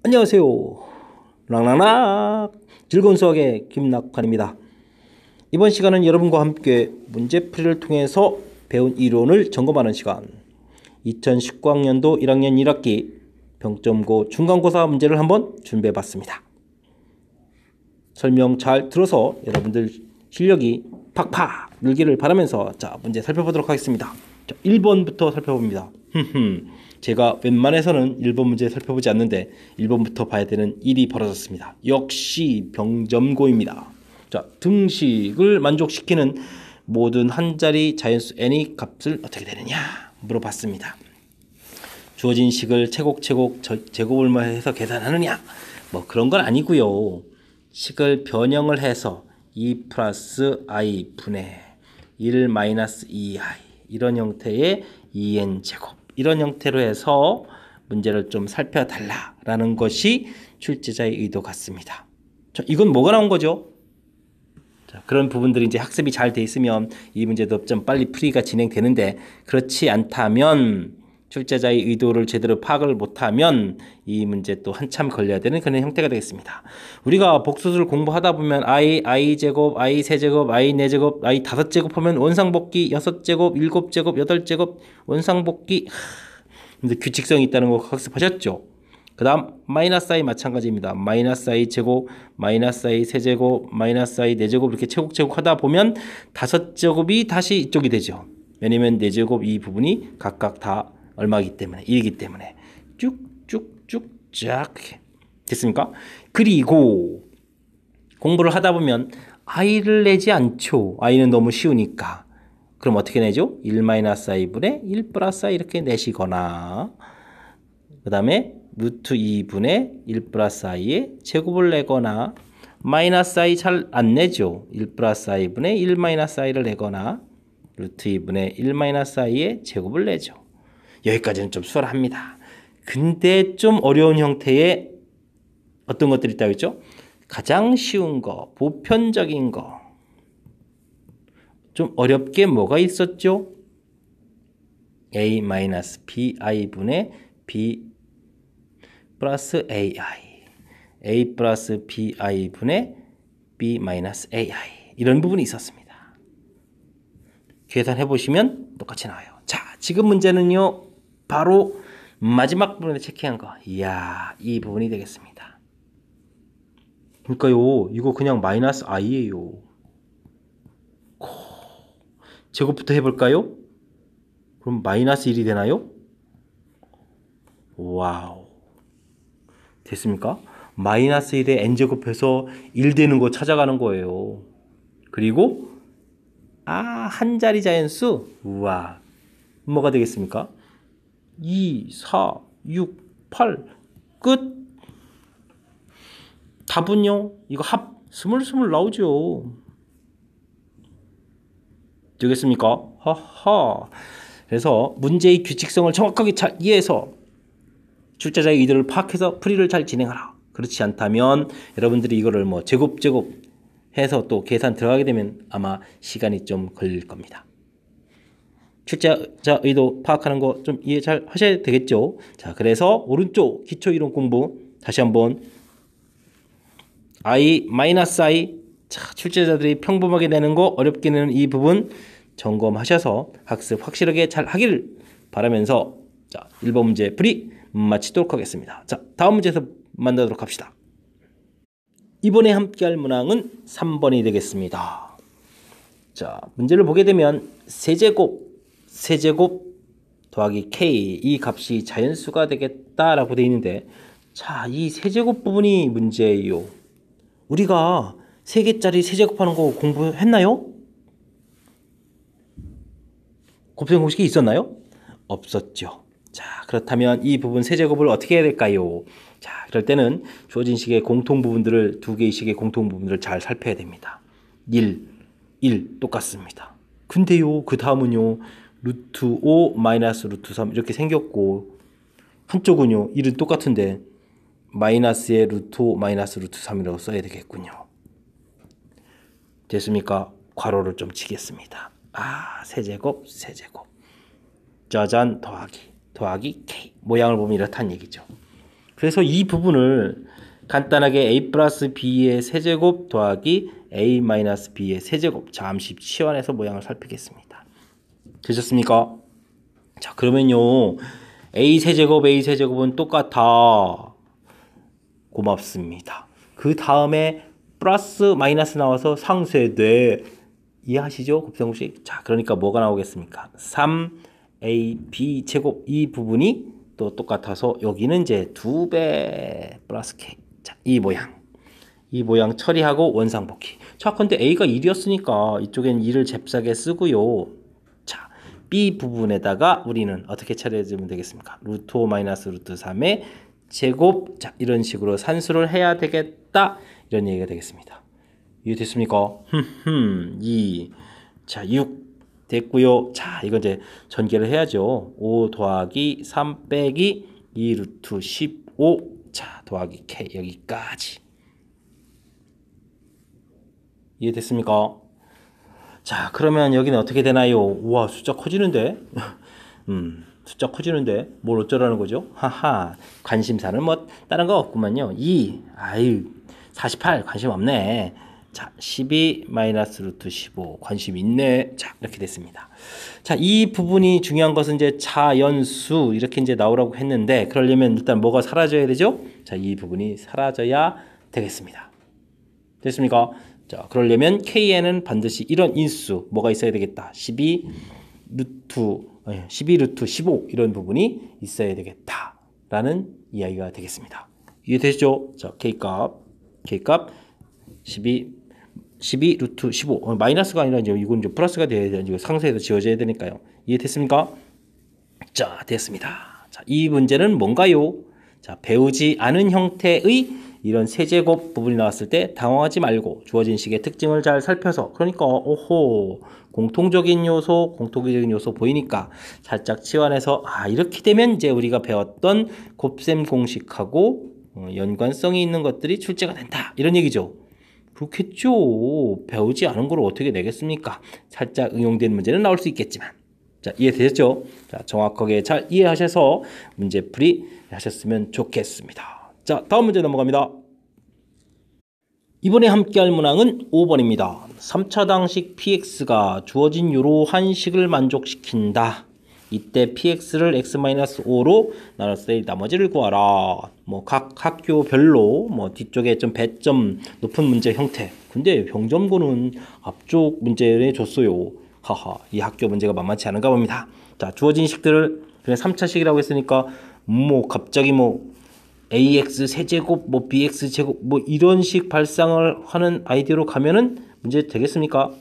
안녕하세요. 랑랑락 즐거운 수학의 김낙환입니다. 이번 시간은 여러분과 함께 문제풀이를 통해서 배운 이론을 점검하는 시간, 2019학년도 1학년 1학기 병점고 중간고사 문제를 한번 준비해봤습니다. 설명 잘 들어서 여러분들 실력이 팍팍 늘기를 바라면서 자, 문제 살펴보도록 하겠습니다. 자, 1번부터 살펴봅니다. 제가 웬만해서는 1번 문제 살펴보지 않는데 1번부터 봐야 되는 일이 벌어졌습니다. 역시 병점고입니다. 자, 등식을 만족시키는 모든 한 자리 자연수 n의 값을 어떻게 되느냐 물어봤습니다. 주어진 식을 제곱을 해서 계산하느냐 뭐 그런 건 아니고요. 식을 변형을 해서 2 플러스 i 분의 1 마이너스 2i 이런 형태의 2n 제곱 이런 형태로 해서 문제를 좀 살펴달라라는 것이 출제자의 의도 같습니다. 자, 이건 뭐가 나온 거죠? 자, 그런 부분들이 이제 학습이 잘 돼 있으면 이 문제도 좀 빨리 풀이가 진행되는데 그렇지 않다면 출제자의 의도를 제대로 파악을 못하면 이 문제 또 한참 걸려야 되는 그런 형태가 되겠습니다. 우리가 복수를 공부하다 보면 i 제곱, i 세제곱, i 네제곱, i 다섯 제곱 하면 원상복귀 6제곱, 7제곱, 8제곱 원상복귀 근데 규칙성이 있다는 거 학습하셨죠? 그 다음 마이너스 i 마찬가지입니다. 마이너스 i 제곱, 마이너스 i 세제곱, 마이너스 i 네제곱 이렇게 제곱 하다 보면 5제곱이 다시 이쪽이 되죠. 왜냐면 네제곱 이 부분이 각각 다 얼마이기 때문에 1이기 때문에 쭉쭉쭉 쫙 됐습니까? 그리고 공부를 하다 보면 i를 내지 않죠. i는 너무 쉬우니까. 그럼 어떻게 내죠? 1-i 분의 1 플러스 i 이렇게 내시거나 그 다음에 루트 2분의 1 플러스 i의 제곱을 내거나 마이너스 i 잘 안 내죠. 1 플러스 i 분의 1 마이너스 i를 내거나 루트 2분의 1 마이너스 i의 제곱을 내죠. 여기까지는 좀 수월합니다. 근데 좀 어려운 형태의 어떤 것들이 있다고 했죠? 가장 쉬운 거, 보편적인 거. 좀 어렵게 뭐가 있었죠? a-bi 분의 b 플러스 ai a 플러스 bi 분의 b 마이너스 ai 이런 부분이 있었습니다. 계산해 보시면 똑같이 나와요. 자, 지금 문제는요. 바로 마지막 부분에 체크한 거. 이야, 이 부분이 되겠습니다. 그러니까요. 이거 그냥 마이너스 i예요. 제곱부터 해볼까요? 그럼 마이너스 1이 되나요? 와우. 됐습니까? 마이너스 1에 n제곱해서 1 되는 거 찾아가는 거예요. 그리고 한 자리 자연수. 우와. 뭐가 되겠습니까? 2, 4, 6, 8 끝. 답은요. 이거 합 스물스물 나오죠. 되겠습니까? 하하. 그래서 문제의 규칙성을 정확하게 잘 이해해서 출제자의 의도를 파악해서 풀이를 잘 진행하라. 그렇지 않다면 여러분들이 이거를 뭐 제곱 해서 또 계산 들어가게 되면 아마 시간이 좀 걸릴 겁니다. 출제자 의도 파악하는 거 좀 이해 잘 하셔야 되겠죠. 자, 그래서 오른쪽 기초이론 공부 다시 한번 i, -i 자, 출제자들이 평범하게 내는 거 어렵게 내는 이 부분 점검하셔서 학습 확실하게 잘 하기를 바라면서 자, 1번 문제 풀이 마치도록 하겠습니다. 자, 다음 문제에서 만나도록 합시다. 이번에 함께할 문항은 3번이 되겠습니다. 자, 문제를 보게 되면 세제곱 더하기 k 이 값이 자연수가 되겠다라고 되어 있는데 자, 이 세제곱 부분이 문제예요. 우리가 3개짜리 세제곱하는 거 공부했나요? 곱셈 공식이 있었나요? 없었죠. 자, 그렇다면 이 부분 세제곱을 어떻게 해야 될까요? 자, 그럴 때는 주어진 식의 공통 부분들을 2개의 식의 공통 부분들을 잘 살펴야 됩니다. 1 똑같습니다. 근데요, 그 다음은요, 루트 5 마이너스 루트 3 이렇게 생겼고 한쪽은요, 1은 똑같은데 마이너스의 루트 5 마이너스 루트 3이라고 써야 되겠군요. 됐습니까? 괄호를 좀 치겠습니다. 세제곱 짜잔 더하기 k 모양을 보면 이렇다는 얘기죠. 그래서 이 부분을 간단하게 a 플러스 b의 세제곱 더하기 a 마이너스 b의 세제곱 잠시 치환해서 모양을 살피겠습니다. 되셨습니까? 자, 그러면요. a 세제곱은 똑같아. 고맙습니다. 그 다음에 플러스 마이너스 나와서 상쇄돼. 이해하시죠? 곱셈공식. 자, 그러니까 뭐가 나오겠습니까? 3ab 제곱 이 부분이 또 똑같아서 여기는 이제 2배 플러스 k. 자, 이 모양 처리하고 원상복귀. 자, 근데 a가 1이었으니까 이쪽엔 2를 잽싸게 쓰고요. 자, b 부분에다가 우리는 어떻게 처리해주면 되겠습니까? 루트 5 마이너스 루트 3의 제곱. 자, 이런 식으로 산수를 해야 되겠다. 이런 얘기가 되겠습니다. 이해됐습니까? 2. 자, 6 됐고요. 자, 이거 이제 전개를 해야죠. 5 더하기 3 빼기 2 루트 15. 자, 더하기 k 여기까지. 이해됐습니까? 자, 그러면 여기는 어떻게 되나요? 우와, 숫자 커지는데? 숫자 커지는데? 뭘 어쩌라는 거죠? 하하, 관심사는 뭐 다른 거 없구만요. 2, 48 관심 없네. 자, 12 마이너스 루트 15 관심 있네. 자, 이렇게 됐습니다. 자, 이 부분이 중요한 것은 이제 자연수 이렇게 이제 나오라고 했는데, 그러려면 일단 뭐가 사라져야 되죠? 자, 이 부분이 사라져야 되겠습니다. 됐습니까? 자, 그러려면 k에는 반드시 이런 인수 뭐가 있어야 되겠다. 12 루트 15 이런 부분이 있어야 되겠다라는 이야기가 되겠습니다. 이해되시죠? 자, k값 12 루트 15 마이너스가 아니라 이제 이건 이제 플러스가 돼야 돼. 이거 상세에서 지워져야 되니까요. 이해됐습니까? 자, 됐습니다. 자, 이 문제는 뭔가요? 자, 배우지 않은 형태의 이런 세제곱 부분이 나왔을 때 당황하지 말고 주어진 식의 특징을 잘 살펴서, 그러니까 오호, 공통적인 요소 보이니까 살짝 치환해서 이렇게 되면 이제 우리가 배웠던 곱셈 공식하고 연관성이 있는 것들이 출제가 된다. 이런 얘기죠. 그렇겠죠. 배우지 않은 걸 어떻게 내겠습니까? 살짝 응용된 문제는 나올 수 있겠지만. 자, 이해되셨죠? 자, 정확하게 잘 이해하셔서 문제풀이 하셨으면 좋겠습니다. 자, 다음 문제 넘어갑니다. 이번에 함께할 문항은 5번입니다. 3차당식 px가 주어진 이러한 식을 만족시킨다. 이때 px를 x-5로 나눴을 때 나머지를 구하라. 뭐 각 학교별로 뭐 뒤쪽에 좀 배점 높은 문제 형태. 근데 병점고는 앞쪽 문제에 줬어요. 하하, 이 학교 문제가 만만치 않은가 봅니다. 자, 주어진 식들을 그냥 3차식이라고 했으니까 뭐 갑자기 뭐 ax 세제곱 뭐 bx 제곱 뭐 이런 식 발상을 하는 아이디어로 가면은 문제 되겠습니까?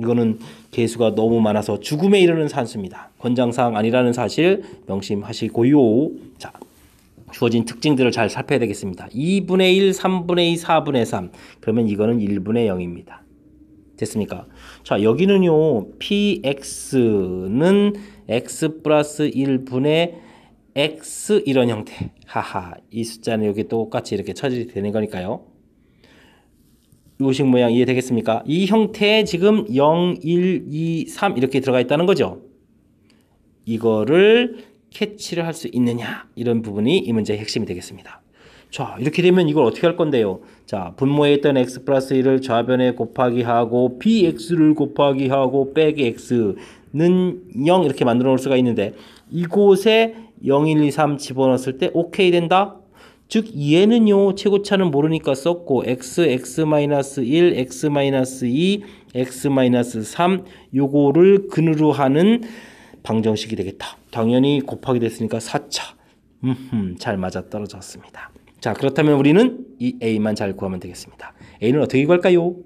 이거는 개수가 너무 많아서 죽음에 이르는 산수입니다. 권장사항 아니라는 사실 명심하시고요. 자, 주어진 특징들을 잘 살펴야 되겠습니다. 2분의 1, 3분의 2, 4분의 3. 그러면 이거는 1분의 0입니다. 됐습니까? 자, 여기는요. px는 x 플러스 1분의 x 이런 형태. 하하, 이 숫자는 여기 똑같이 이렇게 처리 되는 거니까요. 요식 모양 이해되겠습니까? 이 형태에 지금 0, 1, 2, 3 이렇게 들어가 있다는 거죠. 이거를 캐치를 할 수 있느냐, 이런 부분이 이 문제의 핵심이 되겠습니다. 자, 이렇게 되면 이걸 어떻게 할 건데요? 자, 분모에 있던 x 플러스 1을 좌변에 곱하기 하고 bx를 곱하기 하고 빼기 x는 0 이렇게 만들어 놓을 수가 있는데, 이곳에 0, 1, 2, 3 집어넣었을 때 오케이 된다? 즉 얘는요, 최고차는 모르니까 썼고 x, x-1, x-2, x-3 요거를 근으로 하는 방정식이 되겠다. 당연히 곱하기 됐으니까 4차. 잘 맞아떨어졌습니다. 자, 그렇다면 우리는 이 a만 잘 구하면 되겠습니다. a는 어떻게 구할까요?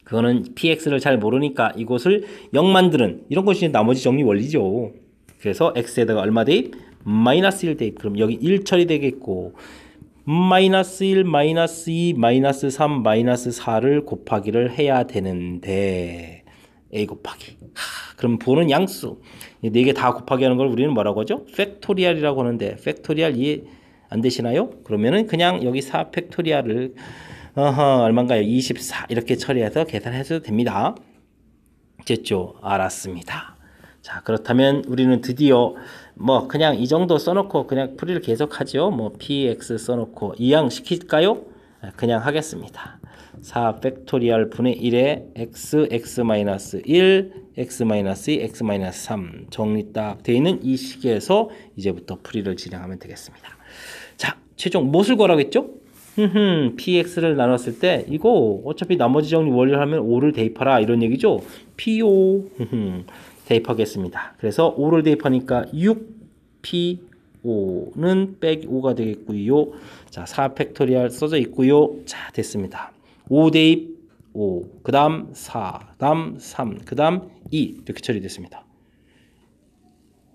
그거는 px를 잘 모르니까 이곳을 0 만드는 이런 것이 나머지 정리 원리죠. 그래서 x에다가 얼마 대입? 마이너스 1 대입. 그럼 여기 1 처리되겠고 마이너스 1, 마이너스 2, 마이너스 3, 마이너스 4를 곱하기를 해야 되는데 a 곱하기. 그럼 부호는 양수. 4개 다 곱하기 하는 걸 우리는 뭐라고 하죠? 팩토리얼이라고 하는데 팩토리얼 이해 안 되시나요? 그러면은 그냥 여기 4 팩토리얼을 얼마인가요? 24 이렇게 처리해서 계산해도 됩니다. 됐죠? 알았습니다. 자, 그렇다면 우리는 드디어 뭐 그냥 이 정도 써놓고 그냥 풀이를 계속하죠. 뭐 px 써놓고 이항 시킬까요? 그냥 하겠습니다. 4 팩토리얼 분의 1에 x, x-1, x-2, x-3 정리 딱 되어 있는 이 식에서 이제부터 풀이를 진행하면 되겠습니다. 자, 최종 무엇을 구하라겠죠? px를 나눴을 때 이거 어차피 나머지 정리 원리를 하면 5를 대입하라 이런 얘기죠. po 대입하겠습니다. 그래서 5를 대입하니까 6p5는 빼기 5가 되겠고요. 자, 4 팩토리얼 써져 있고요. 자, 됐습니다. 5 대입 5, 그 다음 4, 그 다음 3, 그 다음 2 이렇게 처리됐습니다.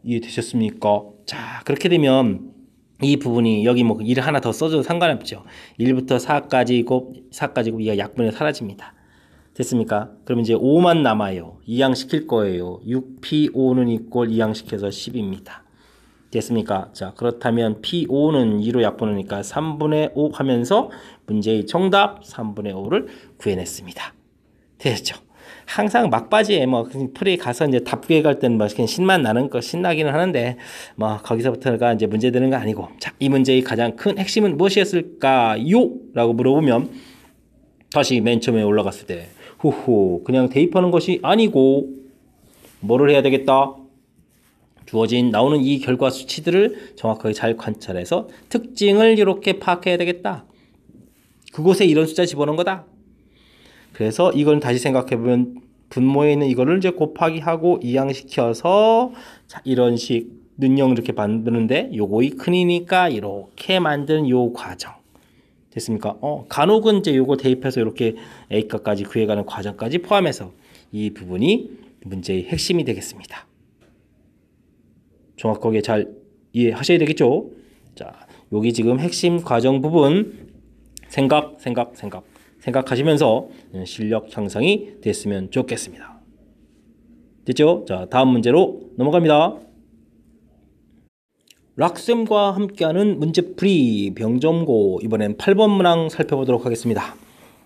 이해되셨습니까? 자, 그렇게 되면 이 부분이 여기 뭐 1 하나 더 써줘도 상관없죠. 1부터 4까지고 이가 약분에 사라집니다. 됐습니까? 그럼 이제 5만 남아요. 이항시킬 거예요. 6p5는 이꼴 이항시켜서 10입니다. 됐습니까? 자, 그렇다면 p5는 2로 약분하니까 3분의 5 하면서 문제의 정답 3분의 5를 구해냈습니다. 됐죠? 항상 막바지에 뭐 풀이 가서 이제 답 구해갈 때는 뭐 그냥 신만 나는 거 신나기는 하는데 뭐 거기서부터가 이제 문제 되는 거 아니고, 자, 이 문제의 가장 큰 핵심은 무엇이었을까요? 라고 물어보면 다시 맨 처음에 올라갔을 때 후후 그냥 대입하는 것이 아니고 뭐를 해야 되겠다? 주어진 나오는 이 결과 수치들을 정확하게 잘 관찰해서 특징을 이렇게 파악해야 되겠다. 그곳에 이런 숫자 집어넣은 거다. 그래서 이건 다시 생각해보면 분모에 있는 이거를 이제 곱하기 하고 이항시켜서 자, 이런 식 능형 이렇게 만드는데 요거이 큰이니까 이렇게 만든 요 과정. 됐습니까? 간혹은 이제 요거 대입해서 이렇게 A값까지 구해가는 과정까지 포함해서 이 부분이 문제의 핵심이 되겠습니다. 정확하게 잘 이해하셔야 되겠죠? 자, 여기 지금 핵심 과정 부분 생각하시면서 실력 향상이 됐으면 좋겠습니다. 됐죠? 자, 다음 문제로 넘어갑니다. 락쌤과 함께하는 문제풀이 병점고, 이번엔 8번 문항 살펴보도록 하겠습니다.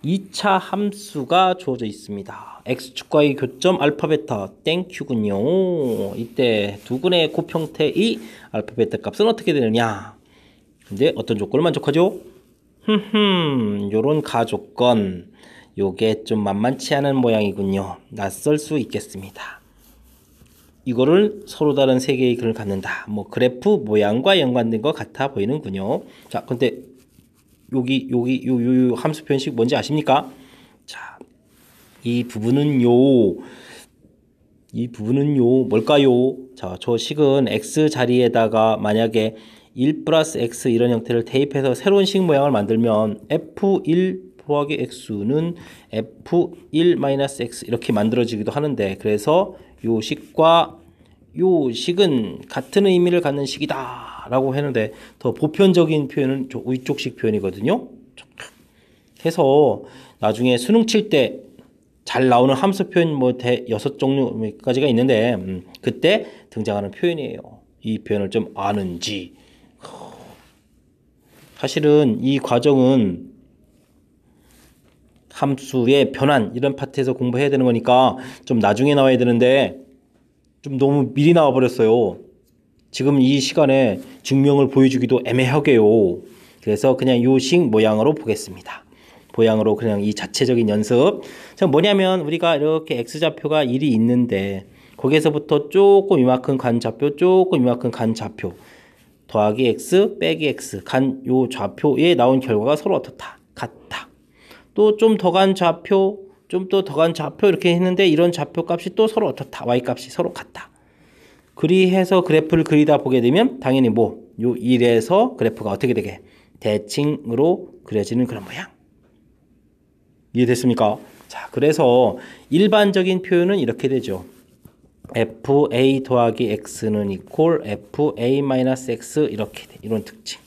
2차 함수가 주어져 있습니다. x축과의 교점 알파 베타 땡큐군요. 이때 두근의 곱형태의 알파 베타 값은 어떻게 되느냐. 근데 어떤 조건을 만족하죠? 요런 가조건, 요게 좀 만만치 않은 모양이군요. 낯설 수 있겠습니다. 이거를 서로 다른 세 개의 글을 갖는다. 뭐 그래프 모양과 연관된 것 같아 보이는군요. 자, 근데 여기 요 함수 표현식 뭔지 아십니까? 자, 이 부분은요 뭘까요? 자, 저 식은 x 자리에다가 만약에 1 플러스 x 이런 형태를 대입해서 새로운 식 모양을 만들면 f1 더하기 x는 f1 마이너스 x 이렇게 만들어지기도 하는데, 그래서 요 식과 요 식은 같은 의미를 갖는 식이다 라고 했는데, 더 보편적인 표현은 위쪽식 표현이거든요. 해서 나중에 수능 칠 때 잘 나오는 함수 표현 뭐 6종류까지가 있는데 그때 등장하는 표현이에요. 이 표현을 좀 아는지. 사실은 이 과정은 함수의 변환 이런 파트에서 공부해야 되는 거니까 좀 나중에 나와야 되는데 좀 너무 미리 나와 버렸어요. 지금 이 시간에 증명을 보여주기도 애매하게요. 그래서 그냥 요 식 모양으로 보겠습니다. 모양으로 그냥 이 자체적인 연습. 자, 뭐냐면 우리가 이렇게 x좌표가 1이 있는데 거기에서부터 조금 이만큼 간 좌표, 조금 이만큼 간 좌표 더하기 x 빼기 x 간 요 좌표에 나온 결과가 서로 어떻다? 같다. 또 좀 더 간 좌표, 좀 또 더 간 좌표 이렇게 했는데 이런 좌표 값이 또 서로 어떻다? y 값이 서로 같다. 그리해서 그래프를 그리다 보게 되면 당연히 뭐 요 1에서 그래프가 어떻게 되게 대칭으로 그려지는 그런 모양. 이해됐습니까? 자, 그래서 일반적인 표현은 이렇게 되죠. fa 더하기 x는 이퀄 fa 마이너스 x 이렇게 돼. 이런 특징.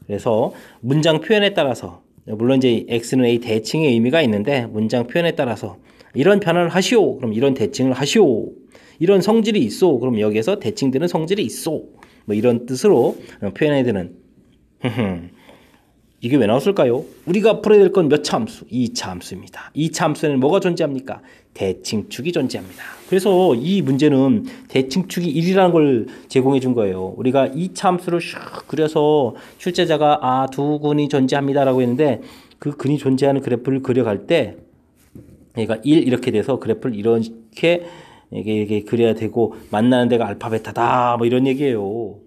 그래서 문장 표현에 따라서 물론 이제 x는 a 대칭의 의미가 있는데 문장 표현에 따라서 이런 변환을 하시오. 그럼 이런 대칭을 하시오. 이런 성질이 있어. 그럼 여기에서 대칭되는 성질이 있어. 뭐 이런 뜻으로 표현해야 되는 이게 왜 나왔을까요? 우리가 풀어야 될 건 몇 차 함수? 2차 함수입니다. 2차 함수에는 뭐가 존재합니까? 대칭축이 존재합니다. 그래서 이 문제는 대칭축이 1이라는 걸 제공해 준 거예요. 우리가 2차 함수를 슉 그려서 출제자가 두 근이 존재합니다라고 했는데 그 근이 존재하는 그래프를 그려갈 때 얘가 1 이렇게 돼서 그래프를 이렇게 이게 그려야 되고 만나는 데가 알파 베타다 뭐 이런 얘기예요.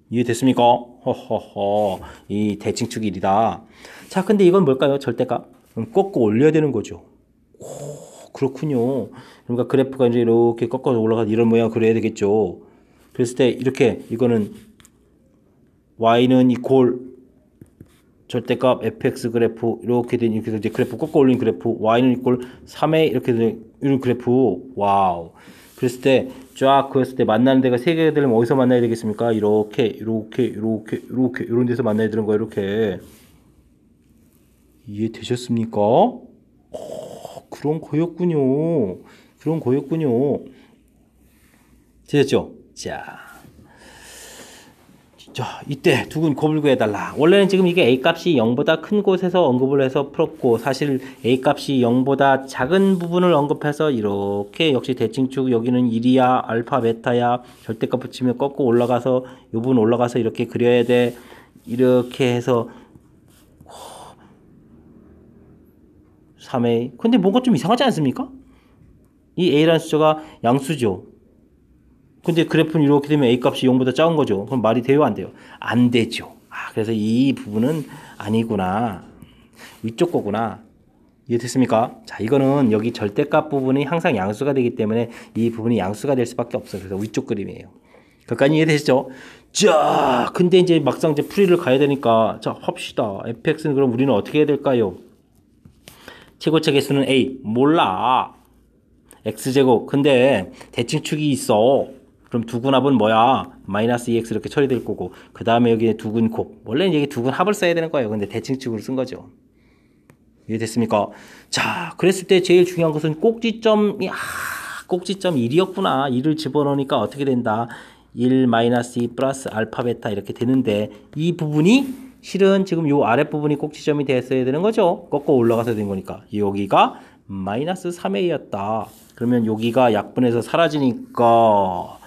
이해됐습니까? 허허허. 이 대칭축이 1이다. 자, 근데 이건 뭘까요? 절대값. 꺾고 올려야 되는 거죠. 오, 그렇군요. 그러니까 그래프가 이제 이렇게 꺾어서 올라가서 이런 모양 그려야 되겠죠. 그랬을 때 이렇게 이거는 y는 이퀄 절대값 fx 그래프 이렇게 된 이렇게 이제 그래프 꺾어 올린 그래프 y는 이퀄 3에 이렇게 된 이런 그래프. 와우. 그랬을 때 쫙 그랬을 때 만나는 데가 세 개가 되려면 어디서 만나야 되겠습니까? 이렇게 이런 데서 만나야 되는 거예요. 이렇게 이해되셨습니까? 그런 거였군요. 그런 거였군요. 되셨죠? 자, 이때 두근 곱을 구해달라. 원래는 지금 이게 A 값이 0보다 큰 곳에서 언급을 해서 풀었고 사실 A 값이 0보다 작은 부분을 언급해서 이렇게 역시 대칭축 여기는 1이야 알파 베타야 절대값 붙이면 꺾고 올라가서 이 부분 올라가서 이렇게 그려야 돼. 이렇게 해서 3A 근데 뭔가 좀 이상하지 않습니까? 이 A라는 숫자가 양수죠. 근데 그래프는 이렇게 되면 A 값이 0보다 작은 거죠. 그럼 말이 돼요? 안 돼요? 안 되죠. 그래서 이 부분은 아니구나. 위쪽 거구나. 이해됐습니까? 자, 이거는 여기 절대값 부분이 항상 양수가 되기 때문에 이 부분이 양수가 될 수밖에 없어요. 그래서 위쪽 그림이에요. 그까지 이해되시죠? 자, 근데 이제 막상 이제 풀이를 가야 되니까 자, 합시다. fx는 그럼 우리는 어떻게 해야 될까요? 최고차 개수는 A. 몰라. x제곱. 근데 대칭축이 있어. 그럼 두근합은 뭐야? 마이너스 2x 이렇게 처리될 거고 그 다음에 여기에 두근 곱 원래는 여기 두근 합을 써야 되는 거예요. 근데 대칭축으로 쓴 거죠. 이해됐습니까? 자, 그랬을 때 제일 중요한 것은 꼭지점이 꼭지점 1이었구나. 1을 집어넣으니까 어떻게 된다? 1 마이너스 2 플러스 알파 베타 이렇게 되는데 이 부분이 실은 지금 요 아랫부분이 꼭지점이 됐어야 되는 거죠. 꺾어 올라가서 된 거니까 여기가 마이너스 3a였다. 그러면 여기가 약분해서 사라지니까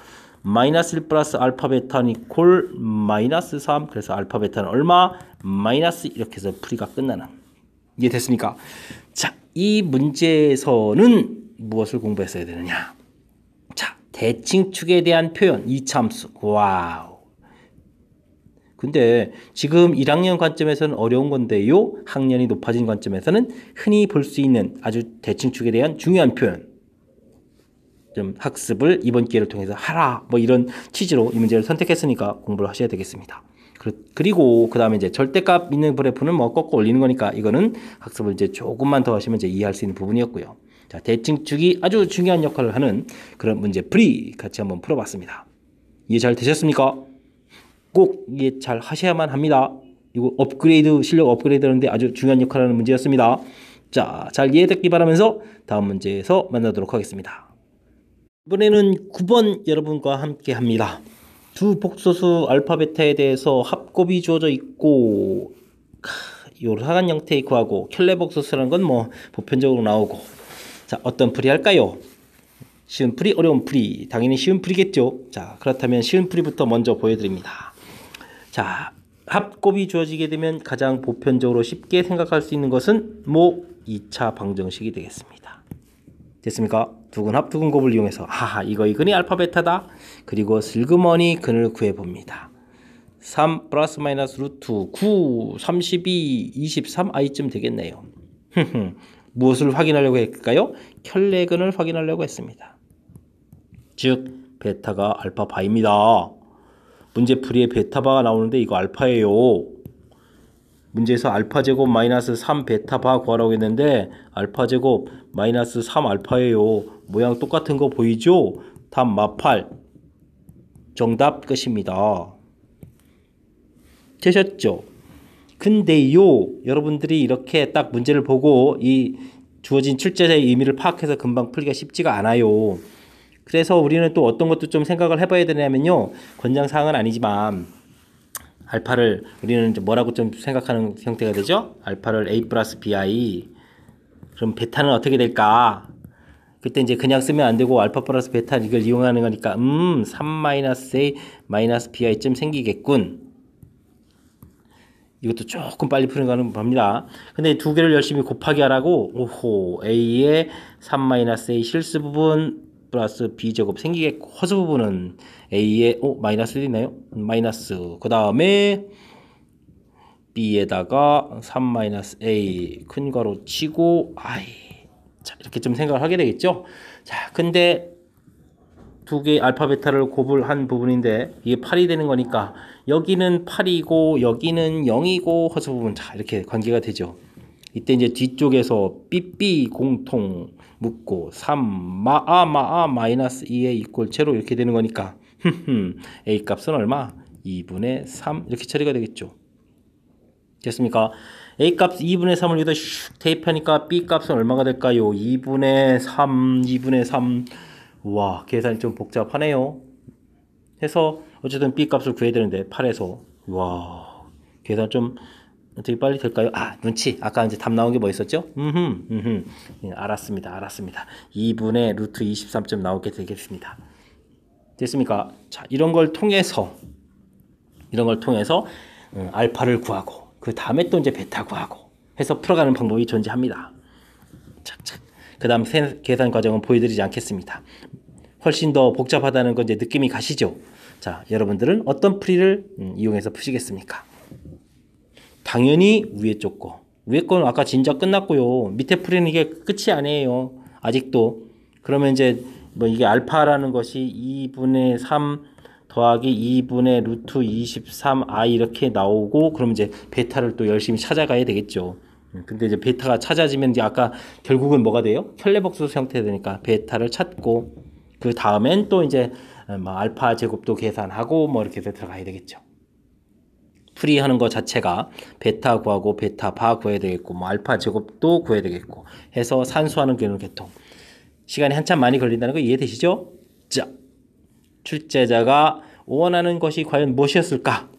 마이너스 1 플러스 알파 베타는 이퀄 마이너스 3 그래서 알파 베타는 얼마? 마이너스 이렇게 해서 풀이가 끝나는 이해됐습니까? 자, 이 문제에서는 무엇을 공부했어야 되느냐? 자, 대칭축에 대한 표현 2차 함수. 와우. 근데 지금 1학년 관점에서는 어려운 건데요. 학년이 높아진 관점에서는 흔히 볼 수 있는 아주 대칭축에 대한 중요한 표현. 좀 학습을 이번 기회를 통해서 하라 뭐 이런 취지로 이 문제를 선택했으니까 공부를 하셔야 되겠습니다. 그리고 그 다음에 이제 절대값 있는 그래프는 뭐 꺾어 올리는 거니까 이거는 학습을 이제 조금만 더 하시면 이제 이해할 수 있는 부분이었고요. 자, 대칭축이 아주 중요한 역할을 하는 그런 문제 풀이 같이 한번 풀어봤습니다. 이해 잘 되셨습니까? 꼭 이해 잘 하셔야만 합니다. 이거 업그레이드 실력 업그레이드 하는데 아주 중요한 역할을 하는 문제였습니다. 자, 잘 이해됐기 바라면서 다음 문제에서 만나도록 하겠습니다. 이번에는 9번 여러분과 함께 합니다. 두 복소수 알파 베타에 대해서 합곱이 주어져 있고 요상한 형태의 구하고 켤레 복소수라는 건 뭐 보편적으로 나오고 자, 어떤 풀이 할까요? 쉬운 풀이 어려운 풀이 당연히 쉬운 풀이겠죠. 자, 그렇다면 쉬운 풀이부터 먼저 보여드립니다. 자, 합곱이 주어지게 되면 가장 보편적으로 쉽게 생각할 수 있는 것은 뭐 2차 방정식이 되겠습니다. 됐습니까? 두근합 두근곱을 이용해서 이거 근이 알파 베타다. 그리고 슬그머니 근을 구해봅니다. 3 플러스 마이너스 루트 9 32 23 i쯤 되겠네요. 무엇을 확인하려고 했을까요? 켤레근을 확인하려고 했습니다. 즉 베타가 알파 바입니다. 문제풀이에 베타바가 나오는데 이거 알파예요. 문제에서 알파제곱 마이너스 3 베타바 구하라고 했는데 알파제곱 마이너스 3 알파예요. 모양 똑같은 거 보이죠? 답 마팔. 정답 끝입니다. 되셨죠? 근데요, 여러분들이 이렇게 딱 문제를 보고 이 주어진 출제자의 의미를 파악해서 금방 풀기가 쉽지가 않아요. 그래서 우리는 또 어떤 것도 좀 생각을 해봐야 되냐면요. 권장사항은 아니지만 알파를 우리는 이제 뭐라고 좀 생각하는 형태가 되죠? 알파를 A 플러스 BI. 그럼 베타는 어떻게 될까? 그때 이제 그냥 쓰면 안 되고 알파 플러스 베타 이걸 이용하는 거니까 3-A 마이너스 BI쯤 생기겠군. 이것도 조금 빨리 푸는 거는 겁니다. 근데 두 개를 열심히 곱하기 하라고 오호 A의 3-A 실수 부분 플러스 B제곱 생기겠고 허수 부분은 A의 마이너스도 있나요? 마이너스 그 다음에 B에다가 3-A 큰 괄호 치고 자 이렇게 좀 생각을 하게 되겠죠. 자 근데 두 개의 알파 베타를 곱을 한 부분인데 이게 8이 되는 거니까 여기는 8이고 여기는 0이고 허수 부분 자 이렇게 관계가 되죠. 이때 이제 뒤쪽에서 삐삐 공통 묶고 3 마이너스 2의 이꼴 제로 이렇게 되는 거니까 A 값은 얼마? 2분의 3 이렇게 처리가 되겠죠. 됐습니까? A 값 2분의 3을 여기다 슉 대입하니까 B 값은 얼마가 될까요? 2분의 3 와 계산이 좀 복잡하네요. 해서 어쨌든 B 값을 구해야 되는데 8에서 와 계산 좀 어떻게 빨리 될까요? 눈치 아까 이제 답 나온 게 뭐 있었죠? 알았습니다. 2분의 루트 23점 나오게 되겠습니다. 됐습니까? 자 이런 걸 통해서 알파를 구하고 그 다음에 또 이제 베타 구하고 해서 풀어가는 방법이 존재합니다. 착착. 그 다음 계산 과정은 보여드리지 않겠습니다. 훨씬 더 복잡하다는 건 이제 느낌이 가시죠? 자, 여러분들은 어떤 풀이를 이용해서 푸시겠습니까? 당연히 위에 쪽 거. 위에 거는 아까 진작 끝났고요. 밑에 풀이는 이게 끝이 아니에요. 아직도. 그러면 이제 뭐 이게 알파라는 것이 2분의 3 더하기 2분의 루트 23i 이렇게 나오고 그러면 이제 베타를 또 열심히 찾아가야 되겠죠. 근데 이제 베타가 찾아지면 이제 아까 결국은 뭐가 돼요? 켈레복수 형태가 되니까 베타를 찾고 그 다음엔 또 이제 뭐 알파 제곱도 계산하고 뭐 이렇게 해서 들어가야 되겠죠. 풀이하는 것 자체가 베타 구하고 베타 바 구해야 되겠고 뭐 알파 제곱도 구해야 되겠고 해서 산수하는 계통 시간이 한참 많이 걸린다는 거 이해되시죠? 자, 출제자가 원하는 것이 과연 무엇이었을까?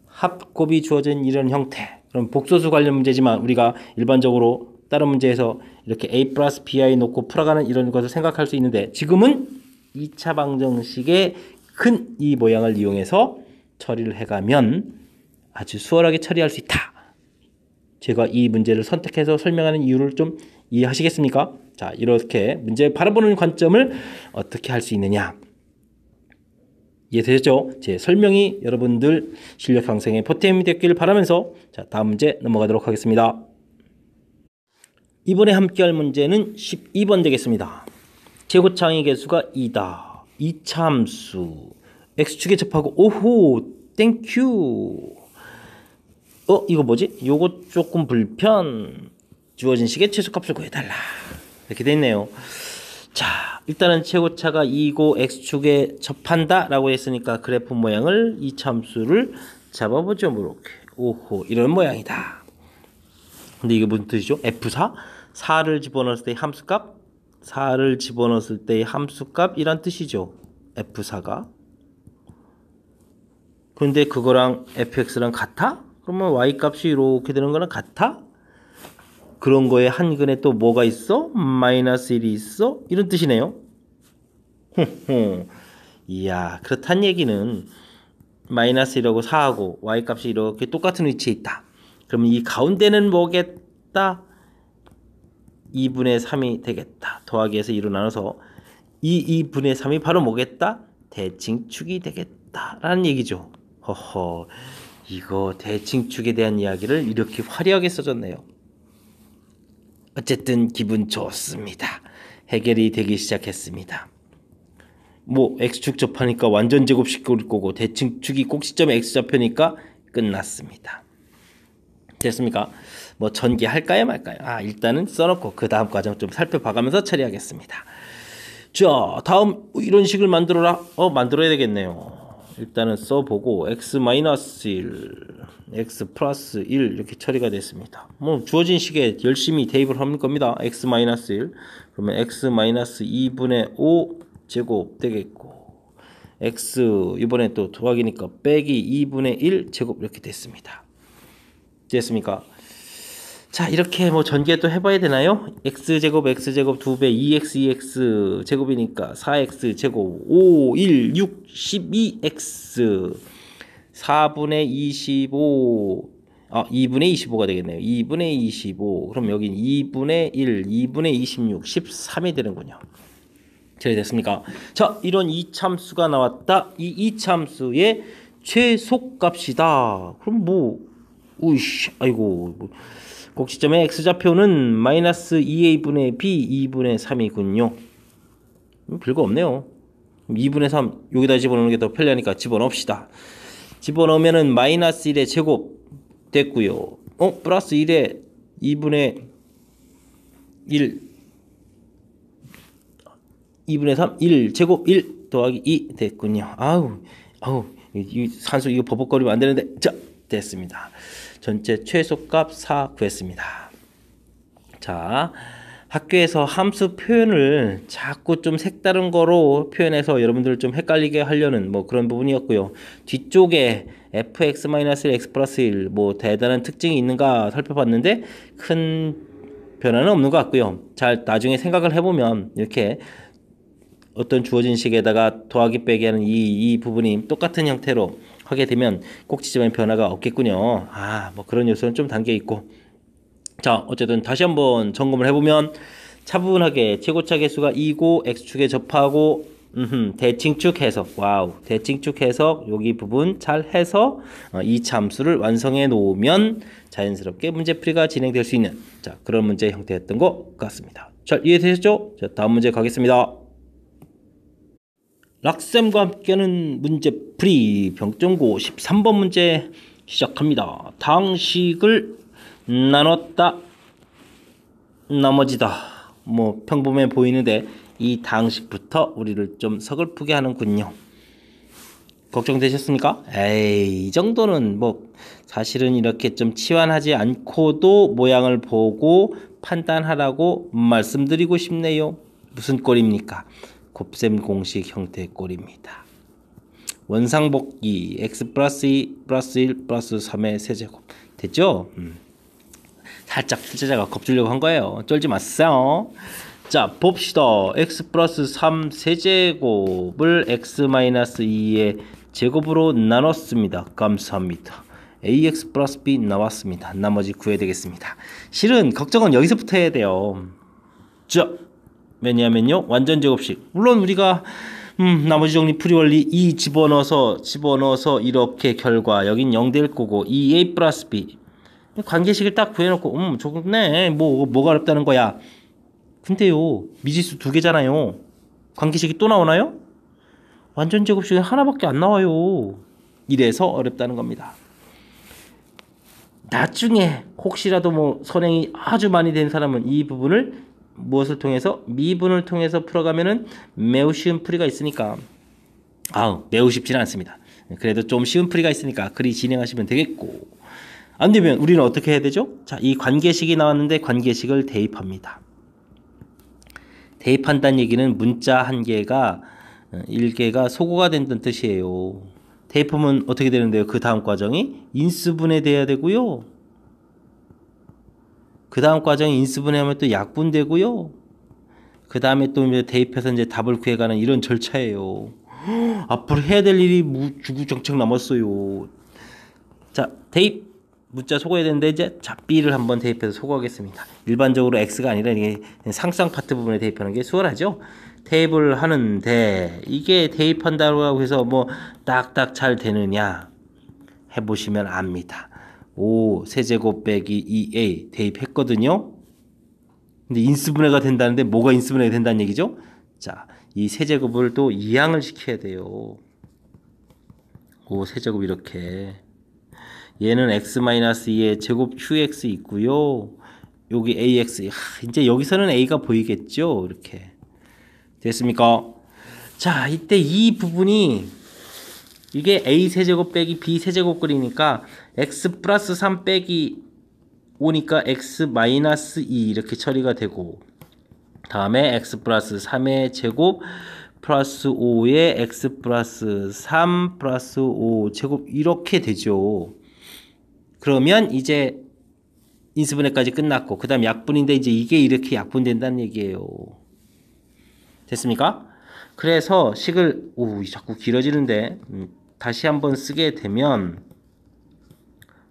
합곱이 주어진 이런 형태. 그럼 복소수 관련 문제지만 우리가 일반적으로 다른 문제에서 이렇게 A 플러스 BI 놓고 풀어가는 이런 것을 생각할 수 있는데 지금은 2차 방정식의 큰 이 모양을 이용해서 처리를 해가면 아주 수월하게 처리할 수 있다. 제가 이 문제를 선택해서 설명하는 이유를 좀 이해하시겠습니까? 자, 이렇게 문제 바라보는 관점을 어떻게 할 수 있느냐. 이해되셨죠? 제 설명이 여러분들 실력 상승에 보탬이 됐길 바라면서 자, 다음 문제 넘어가도록 하겠습니다. 이번에 함께할 문제는 12번 되겠습니다. 제곱창의 개수가 2다. 이차함수 x축에 접하고 오호 땡큐. 이거 뭐지? 요거 조금 불편. 주어진 식의 최소값을 구해달라. 이렇게 돼 있네요. 자, 일단은 최고차가 2고 x축에 접한다 라고 했으니까 그래프 모양을 이차함수를 잡아보죠. 이렇게 오호 이런 모양이다. 근데 이게 무슨 뜻이죠? F4? 4를 집어넣었을 때의 함수값 4를 집어넣었을 때의 함수값 이란 뜻이죠. F4가. 근데 그거랑 fx랑 같아? 그러면 y값이 이렇게 되는 거랑 같아? 그런 거에 한 근에 또 뭐가 있어? 마이너스 1이 있어? 이런 뜻이네요. 이야, 그렇단 얘기는 마이너스 1하고 4하고 y값이 이렇게 똑같은 위치에 있다. 그러면 이 가운데는 뭐겠다? 2분의 3이 되겠다. 더하기해서 2로 나눠서 이 2분의 3이 바로 뭐겠다? 대칭축이 되겠다. 라는 얘기죠. 허허, 이거 대칭축에 대한 이야기를 이렇게 화려하게 써줬네요. 어쨌든 기분 좋습니다. 해결이 되기 시작했습니다. 뭐 x축 접하니까 완전 제곱시킬 거고 대칭축이 꼭 시점에 x좌표니까 끝났습니다. 됐습니까? 뭐 전개할까요 말까요? 일단은 써놓고 그 다음 과정 좀 살펴봐가면서 처리하겠습니다. 자, 다음 이런 식을 만들어라. 만들어야 되겠네요. 일단은 써보고 x-1, x 플러스 1 이렇게 처리가 됐습니다. 뭐 주어진 식에 열심히 대입을 할 겁니다. x-1 그러면 x-2분의 5 제곱 되겠고 x 이번에 또 더하기니까 빼기 2분의 1 제곱 이렇게 됐습니다. 됐습니까? 자, 이렇게 뭐 전개 또 해봐야 되나요? x제곱 2배 2x 제곱이니까 4x 제곱 5 1 6 12x 4분의 25 2분의 25가 되겠네요. 2분의 25 그럼 여긴 2분의 1 2분의 26 13이 되는군요. 잘 됐습니까? 자, 이런 이참수가 나왔다. 이 이참수의 최소값이다. 그럼 뭐 우이씨 아이고 꼭지점의 x좌표는 마이너스 2a분의 b 2분의 3이군요. 별거 없네요. 2분의 3 여기다 집어넣는 게 더 편리하니까 집어넣읍시다. 집어넣으면은 마이너스 1의 제곱 됐고요. 플러스 1의 2분의 3 1 제곱 1 더하기 2 됐군요. 아우 이 산수 이거 버벅거리면 안 되는데. 자, 됐습니다. 전체 최소값 4 구했습니다. 자, 학교에서 함수 표현을 자꾸 좀 색다른 거로 표현해서 여러분들을 좀 헷갈리게 하려는 뭐 그런 부분이었고요. 뒤쪽에 fx-1 x 플러스 1 뭐 대단한 특징이 있는가 살펴봤는데 큰 변화는 없는 것 같고요. 잘 나중에 생각을 해보면 이렇게 어떤 주어진 식에다가 더하기 빼기 하는 이 부분이 똑같은 형태로 하게 되면 꼭지점의 변화가 없겠군요. 뭐 그런 요소는 좀 담겨 있고. 자, 어쨌든 다시 한번 점검을 해보면 차분하게 최고차 개수가 2고 x축에 접하고 대칭축 해석 대칭축 해석 여기 부분 잘 해서 이 참수를 완성해 놓으면 자연스럽게 문제풀이가 진행될 수 있는 그런 문제 형태였던 것 같습니다. 잘 이해되셨죠? 자, 다음 문제 가겠습니다. 락쌤과 함께하는 문제풀이 병정고 13번 문제 시작합니다. 당식을 나눴다 나머지다. 뭐 평범해 보이는데 이 당식부터 우리를 좀 서글프게 하는군요. 걱정되셨습니까? 이 정도는 뭐 사실은 이렇게 좀 치환하지 않고도 모양을 보고 판단하라고 말씀드리고 싶네요. 무슨 꼴입니까? 곱셈 공식 형태의 꼴입니다. 원상복귀 x 플러스 2 플러스 1 플러스 3의 세제곱 됐죠? 살짝 출제자가 겁주려고 한 거예요. 쫄지 마세요. 자, 봅시다. x 플러스 3 세제곱을 x 마이너스 2의 제곱으로 나눴습니다. 감사합니다. ax 플러스 b 나왔습니다. 나머지 구해야 되겠습니다. 실은 걱정은 여기서부터 해야 돼요. 자, 왜냐하면요 완전 제곱식 물론 우리가 나머지 정리 풀이 원리 2 집어넣어서 이렇게 결과 여긴 0될 거고 2a 플러스 b 관계식을 딱 구해놓고 좋네 뭐가 어렵다는 거야. 근데요 미지수 2개잖아요. 관계식이 또 나오나요? 완전 제곱식은 하나밖에 안 나와요. 이래서 어렵다는 겁니다. 나중에 혹시라도 뭐 선행이 아주 많이 된 사람은 이 부분을 무엇을 통해서? 미분을 통해서 풀어가면은 매우 쉬운 풀이가 있으니까 매우 쉽지는 않습니다. 그래도 좀 쉬운 풀이가 있으니까 그리 진행하시면 되겠고, 안 되면 우리는 어떻게 해야 되죠? 자, 이 관계식이 나왔는데 관계식을 대입합니다. 대입한다는 얘기는 문자 한 개가 1개가 소거가 된다는 뜻이에요. 대입하면 어떻게 되는데요? 그 다음 과정이 인수분해 돼야 되고요. 그 다음 과정이 인수분해하면 또 약분되고요. 그 다음에 또 이제 대입해서 이제 답을 구해가는 이런 절차예요. 앞으로 해야 될 일이 주구장창 남았어요. 자, 대입 문자 소거해야 되는데 이제 b를 한번 대입해서 소거하겠습니다. 일반적으로 x가 아니라 이게 상상 파트 부분에 대입하는 게 수월하죠. 대입을 하는데 이게 대입한다고 해서 뭐 딱딱 잘 되느냐 해보시면 압니다. 5 세제곱 빼기 2a 대입했거든요. 근데 인수분해가 된다는데 뭐가 인수분해가 된다는 얘기죠? 자, 이 세제곱을 또 이항을 시켜야 돼요. 5 세제곱 이렇게. 얘는 x-2의 제곱 qx 있고요. 여기 ax. 이제 여기서는 a가 보이겠죠? 이렇게. 됐습니까? 자, 이때 이 부분이 이게 a 세제곱 빼기 b 세제곱 꼴이니까 x 플러스 3 빼기 5니까 x 마이너스 2 이렇게 처리가 되고, 다음에 x 플러스 3의 제곱 플러스 5에 x 플러스 3 플러스 5 제곱 이렇게 되죠. 그러면 이제 인수분해까지 끝났고 그 다음 약분인데 이제 이게 이렇게 약분된다는 얘기예요. 됐습니까? 그래서 식을 자꾸 길어지는데 다시 한번 쓰게 되면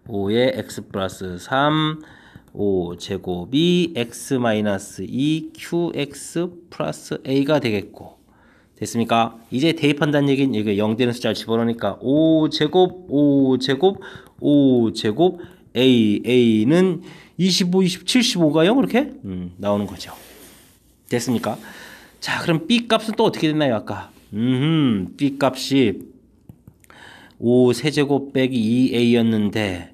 5에 x 플러스 3 5 제곱이 x 마이너스 2 qx 플러스 a가 되겠고 됐습니까? 이제 대입한다는 얘기는 이게 0 되는 숫자를 집어넣으니까 5 제곱 5 제곱 5 제곱 a는 25, 20, 75가 0 이렇게 나오는 거죠. 됐습니까? 자, 그럼 b 값은 또 어떻게 됐나요? 아까 b 값이 5 세제곱 빼기 2a였는데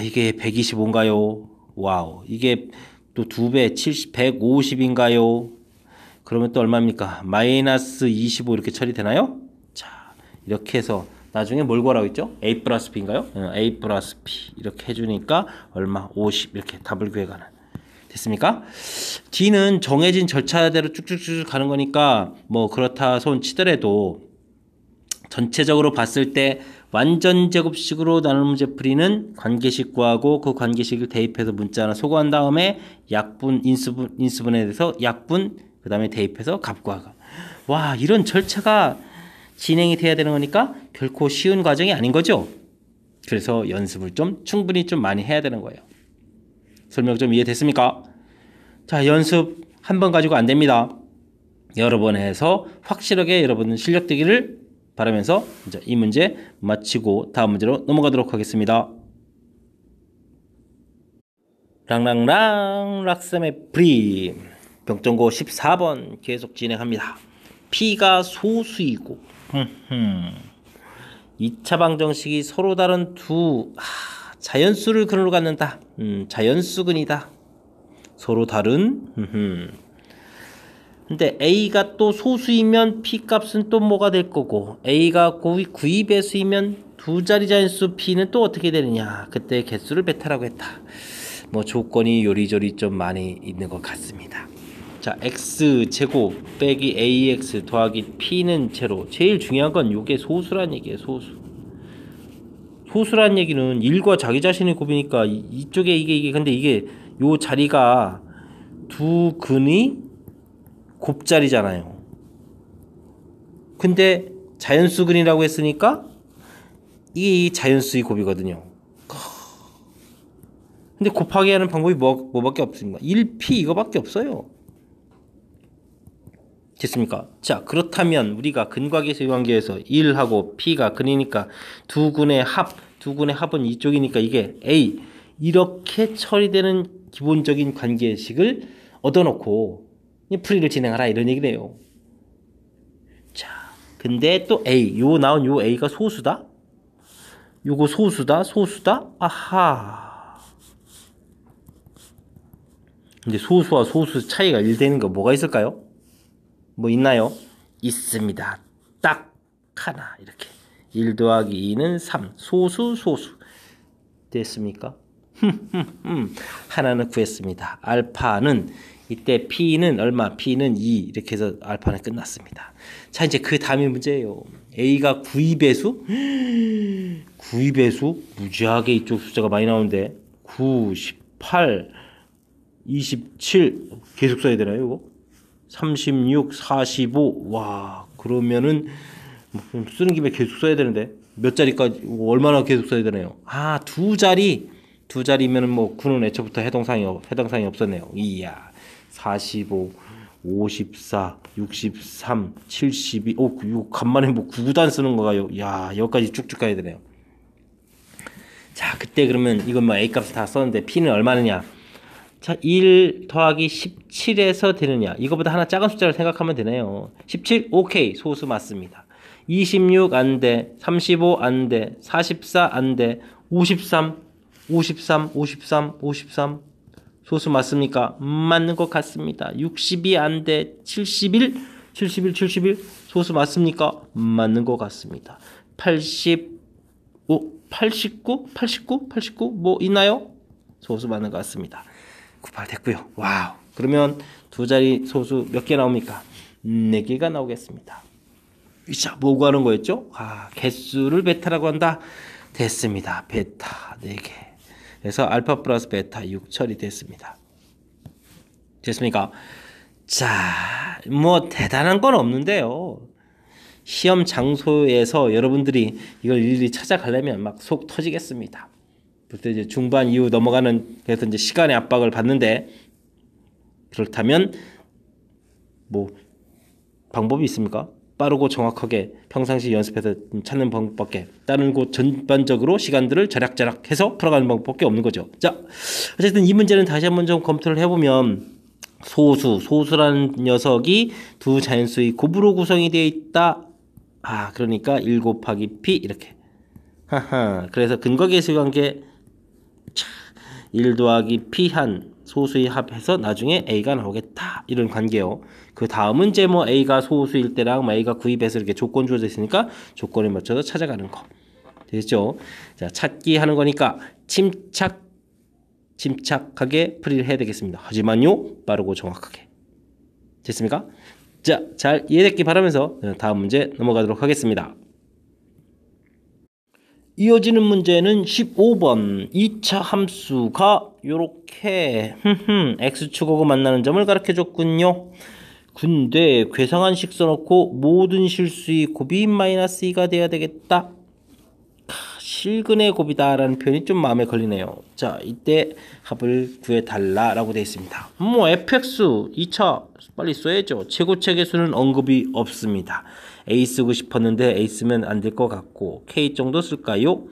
이게 125인가요? 와우, 이게 또 2배 70, 150인가요? 그러면 또 얼마입니까? 마이너스 25 이렇게 처리되나요? 자, 이렇게 해서 나중에 뭘 구하라고 했죠? a 플러스 b인가요? a 플러스 b 이렇게 해주니까 얼마? 50 이렇게 답을 구해가는. 됐습니까? D는 정해진 절차대로 쭉쭉쭉 가는 거니까 뭐 그렇다 손 치더라도 전체적으로 봤을 때 완전 제곱식으로 나눈 문제 풀이는 관계식 구하고 그 관계식을 대입해서 문자 하나 소거한 다음에 약분 인수분해에 대해서 약분 그 다음에 대입해서 값 구하고. 와, 이런 절차가 진행이 돼야 되는 거니까 결코 쉬운 과정이 아닌 거죠. 그래서 연습을 좀 충분히 좀 많이 해야 되는 거예요. 설명 좀 이해됐습니까? 자, 연습 한 번 가지고 안 됩니다. 여러 번 해서 확실하게 여러분은 실력 되기를 바라면서 이제 이 문제 마치고 다음 문제로 넘어가도록 하겠습니다. 랑랑랑 락쌤의 프리 병정고 14번 계속 진행합니다. P가 소수이고 2차 방정식이 서로 다른 두 자연수를 근으로 갖는다. 자연수근이다. 서로 다른 근데 A가 또 소수이면 P 값은 또 뭐가 될 거고 A가 구입배수이면 두 자리 자연수 P는 또 어떻게 되느냐. 그때 개수를 베타라고 했다. 뭐 조건이 요리조리 좀 많이 있는 것 같습니다. 자, X제곱 빼기 AX 더하기 P는 제로. 제일 중요한 건 요게 소수란 얘기예요. 소수란 얘기는 1과 자기 자신의 곱이니까 이쪽에 이게 근데 이게 요 자리가 두 근이 곱자리잖아요. 근데 자연수근이라고 했으니까 이게 자연수의 곱이거든요. 근데 곱하기 하는 방법이 뭐밖에 없습니까? 1p 이거밖에 없어요. 됐습니까? 자, 그렇다면 우리가 근과계수의 관계에서 1하고 p가 근이니까 두 근의 합은 이쪽이니까 이게 a 이렇게 처리되는 기본적인 관계식을 얻어놓고 풀이를 진행하라 이런 얘기네요. 자, 근데 또 a 나온 요 a가 소수다. 요거 소수다. 아하. 근데 소수와 소수 차이가 1 되는 거 뭐가 있을까요? 뭐 있나요? 있습니다. 딱 하나 이렇게 1 더하기 2는 3 소수 됐습니까? 하나는 구했습니다. 알파는 이때 P는 얼마? P는 2 이렇게 해서 알파는 끝났습니다. 자, 이제 그 다음의 문제예요. A가 구입배수? 구입배수? 무지하게 이쪽 숫자가 많이 나오는데 9, 18, 27 계속 써야 되나요 이거? 36, 45 와, 그러면은 쓰는 김에 계속 써야 되는데 몇 자리까지 얼마나 계속 써야 되나요? 두 자리면은 뭐 9는 애초부터 해당사항이 없었네요. 이야, 45, 54, 63, 72. 이거 간만에 뭐 9구단 쓰는 거가요. 야, 여기까지 쭉쭉 가야 되네요. 자, 그때 그러면 이건 뭐 A 값을 다 썼는데 P는 얼마느냐? 자, 1 더하기 17에서 되느냐? 이거보다 하나 작은 숫자를 생각하면 되네요. 17, 오케이. 소수 맞습니다. 26 안 돼. 35 안 돼. 44 안 돼. 53 소수 맞습니까? 맞는 것 같습니다. 62 안 돼. 71 소수 맞습니까? 맞는 것 같습니다. 85 89 뭐 있나요? 소수 맞는 것 같습니다. 98 됐고요. 와우. 그러면 두 자리 소수 몇 개 나옵니까? 4개가 나오겠습니다. 자, 뭐 구하는 거였죠? 개수를 베타라고 한다. 됐습니다. 베타 4개. 그래서 알파 플러스 베타 6 처리됐습니다. 됐습니까? 자, 뭐 대단한 건 없는데요. 시험 장소에서 여러분들이 이걸 일일이 찾아가려면 막 속 터지겠습니다. 그때 이제 중반 이후 넘어가는, 그래서 이제 시간의 압박을 받는데, 그렇다면 뭐 방법이 있습니까? 빠르고 정확하게 평상시 연습해서 찾는 방법밖에, 다른 곳 전반적으로 시간들을 절약절약해서 풀어가는 방법밖에 없는 거죠. 자, 어쨌든 이 문제는 다시 한번 좀 검토를 해보면, 소수라는 녀석이 두 자연수의 곱으로 구성이 되어 있다. 그러니까 1 곱하기 P 이렇게. 그래서 근거계수 관계 1 더하기 P 한 소수의 합해서 나중에 A가 나오겠다. 이런 관계요. 그 다음은 이제 뭐 A가 소수일 때랑 A가 구입해서 이렇게 조건 주어져 있으니까 조건에 맞춰서 찾아가는 거. 되겠죠? 자, 찾기 하는 거니까 침착하게 풀이를 해야 되겠습니다. 하지만요, 빠르고 정확하게. 됐습니까? 자, 잘 이해됐기 바라면서 다음 문제 넘어가도록 하겠습니다. 이어지는 문제는 15번 2차 함수가 요렇게 x축하고 만나는 점을 가르쳐 줬군요. 근데 괴상한식 써놓고 모든 실수의 곱이 -2가 돼야 되겠다. 실근의 곱이다 라는 표현이 좀 마음에 걸리네요. 자, 이때 합을 구해달라 라고 되어 있습니다. 뭐 fx 2차 빨리 써야죠. 최고체계수는 언급이 없습니다. a 쓰고 싶었는데 a 쓰면 안 될 것 같고 k 정도 쓸까요?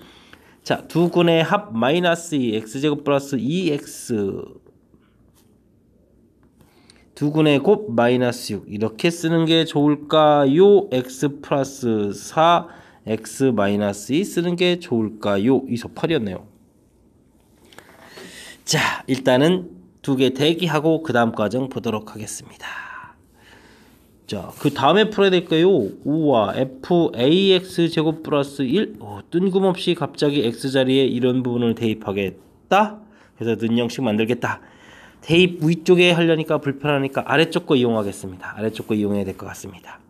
자, 두 근의 합 -2 x제곱 플러스 2x, 두 근의 곱 -6 이렇게 쓰는 게 좋을까요? x 플러스 4 x -2 쓰는 게 좋을까요? 이소팔이었네요. 자, 일단은 두 개 대기하고 그 다음 과정 보도록 하겠습니다. 자, 그 다음에 풀어야 될까요? 우와, fax 제곱 플러스 1. 뜬금없이 갑자기 x 자리에 이런 부분을 대입하겠다. 그래서 는형식 만들겠다. 대입 위쪽에 하려니까 불편하니까 아래쪽 거 이용하겠습니다. 아래쪽 거 이용해야 될 것 같습니다.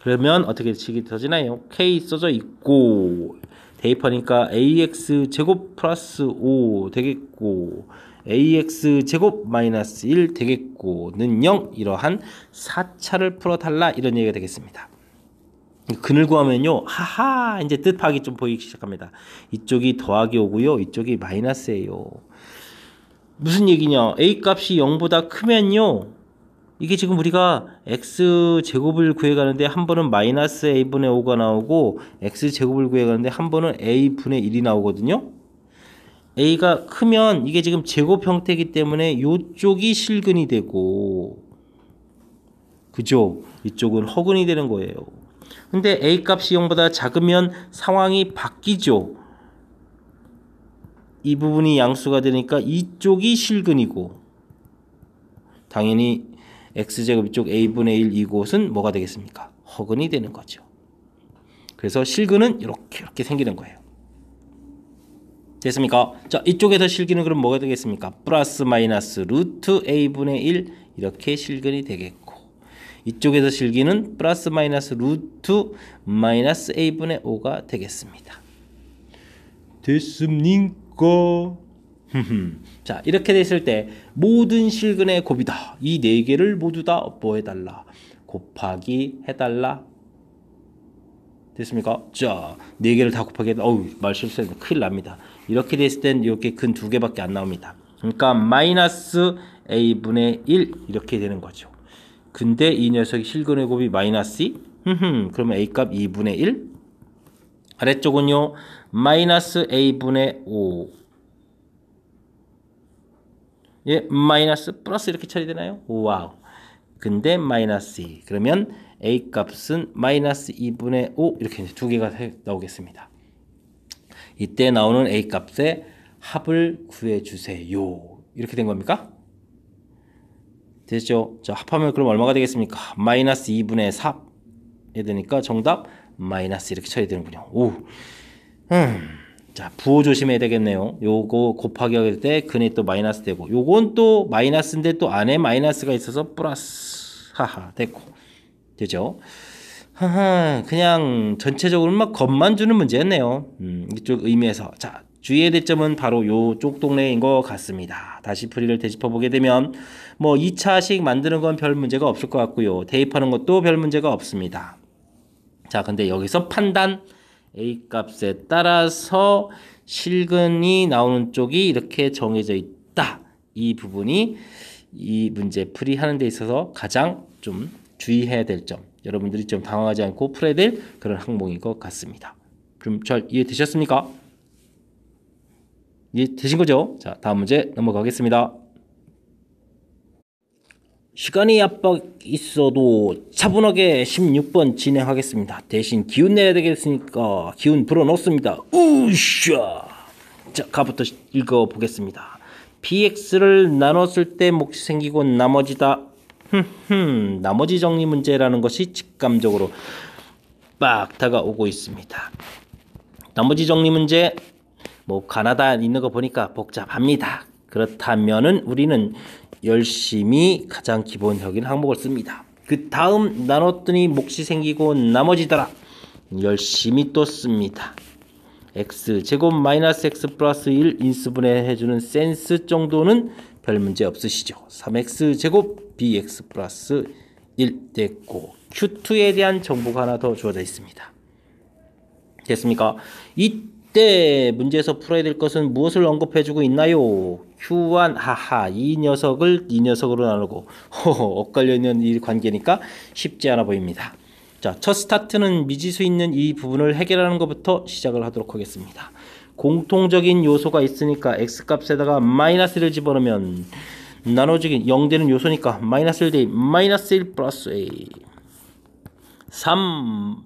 그러면 어떻게 식이 터지나요? k 써져 있고 대입하니까 ax 제곱 플러스 5 되겠고 ax 제곱 마이너스 1 되겠고 는 0. 이러한 4차를 풀어달라 이런 얘기가 되겠습니다. 근을 구하면요, 하하, 이제 뜻파악이 좀 보이기 시작합니다. 이쪽이 더하기 오고요, 이쪽이 마이너스예요. 무슨 얘기냐? a 값이 0보다 크면요, 이게 지금 우리가 x제곱을 구해가는데 한 번은 마이너스 a분의 5가 나오고 x제곱을 구해가는데 한 번은 a분의 1이 나오거든요. a가 크면 이게 지금 제곱 형태이기 때문에 이쪽이 실근이 되고, 그죠? 이쪽은 허근이 되는 거예요. 근데 a 값이 0보다 작으면 상황이 바뀌죠. 이 부분이 양수가 되니까 이쪽이 실근이고, 당연히 x제곱 이쪽 a분의 1 이곳은 뭐가 되겠습니까? 허근이 되는 거죠. 그래서 실근은 이렇게 생기는 거예요. 됐습니까? 자, 이쪽에서 실근은 그럼 뭐가 되겠습니까? 플러스 마이너스 루트 a분의 1 이렇게 실근이 되겠고, 이쪽에서 실근은 플러스 마이너스 루트 마이너스 a분의 5가 되겠습니다. 됐습니까? 자, 이렇게 됐을 때 모든 실근의 곱이다. 이 4개를 모두 다 뭐 해달라? 곱하기 해달라. 됐습니까? 자, 4개를 다 곱하기 해달라. 말 실수했네. 큰일 납니다. 이렇게 됐을 땐 이렇게 근 2개밖에 안 나옵니다. 그러니까 마이너스 a분의 1 이렇게 되는 거죠. 근데 이 녀석이 실근의 곱이 마이너스 2? 그러면 a값 2분의 1? 아래쪽은요, 마이너스 a분의 5. 예, 마이너스 플러스 이렇게 처리되나요? 와우. 근데 마이너스 2. 그러면 a 값은 마이너스 2분의 5 이렇게 2개가 나오겠습니다. 이때 나오는 a 값의 합을 구해주세요. 이렇게 된 겁니까? 됐죠? 자, 합하면 그럼 얼마가 되겠습니까? 마이너스 2분의 4 해야 되니까 정답 마이너스 이렇게 처리되는군요. 오. 자, 부호 조심해야 되겠네요. 요거 곱하기 할 때 근이 또 마이너스 되고, 요건 또 마이너스인데 또 안에 마이너스가 있어서 플러스. 하하, 됐고. 되죠? 하하, 그냥 전체적으로 막 겁만 주는 문제였네요. 이쪽 의미에서. 자, 주의해야 될 점은 바로 요쪽 동네인 것 같습니다. 다시 풀이를 되짚어 보게 되면 뭐 2차식 만드는 건 별 문제가 없을 것 같고요. 대입하는 것도 별 문제가 없습니다. 자, 근데 여기서 판단 A 값에 따라서 실근이 나오는 쪽이 이렇게 정해져 있다. 이 부분이 이 문제 풀이하는 데 있어서 가장 좀 주의해야 될 점. 여러분들이 좀 당황하지 않고 풀어야 될 그런 항목인 것 같습니다. 좀 잘 이해되셨습니까? 이해되신 거죠? 자, 다음 문제 넘어가겠습니다. 시간이 압박 있어도 차분하게 16번 진행하겠습니다. 대신 기운 내야 되겠으니까 기운 불어넣습니다. 우샤! 자, 가부터 읽어보겠습니다. px를 나눴을 때 몫이 생기고 나머지다. 나머지 정리 문제라는 것이 직감적으로 빡 다가오고 있습니다. 나머지 정리 문제 뭐 가나다 있는 거 보니까 복잡합니다. 그렇다면은 우리는 열심히 가장 기본적인 항목을 씁니다. 그 다음 나눴더니 몫이 생기고 나머지더라. 열심히 또 씁니다. x제곱 마이너스 x 플러스 1 인수분해 해주는 센스 정도는 별 문제 없으시죠. 3x제곱 bx 플러스 1 됐고 q2에 대한 정보가 하나 더 주어져 있습니다. 됐습니까? 이때 문제에서 풀어야 될 것은 무엇을 언급해주고 있나요? Q1 하하 이 녀석으로 나누고 엇갈려 있는 이 관계니까 쉽지 않아 보입니다. 자, 첫 스타트는 미지수 있는 이 부분을 해결하는 것부터 시작을 하도록 하겠습니다. 공통적인 요소가 있으니까 x값에다가 마이너스를 집어넣으면 나눠주기 0되는 요소니까 마이너스 1 대 마이너스 1 플러스 a 3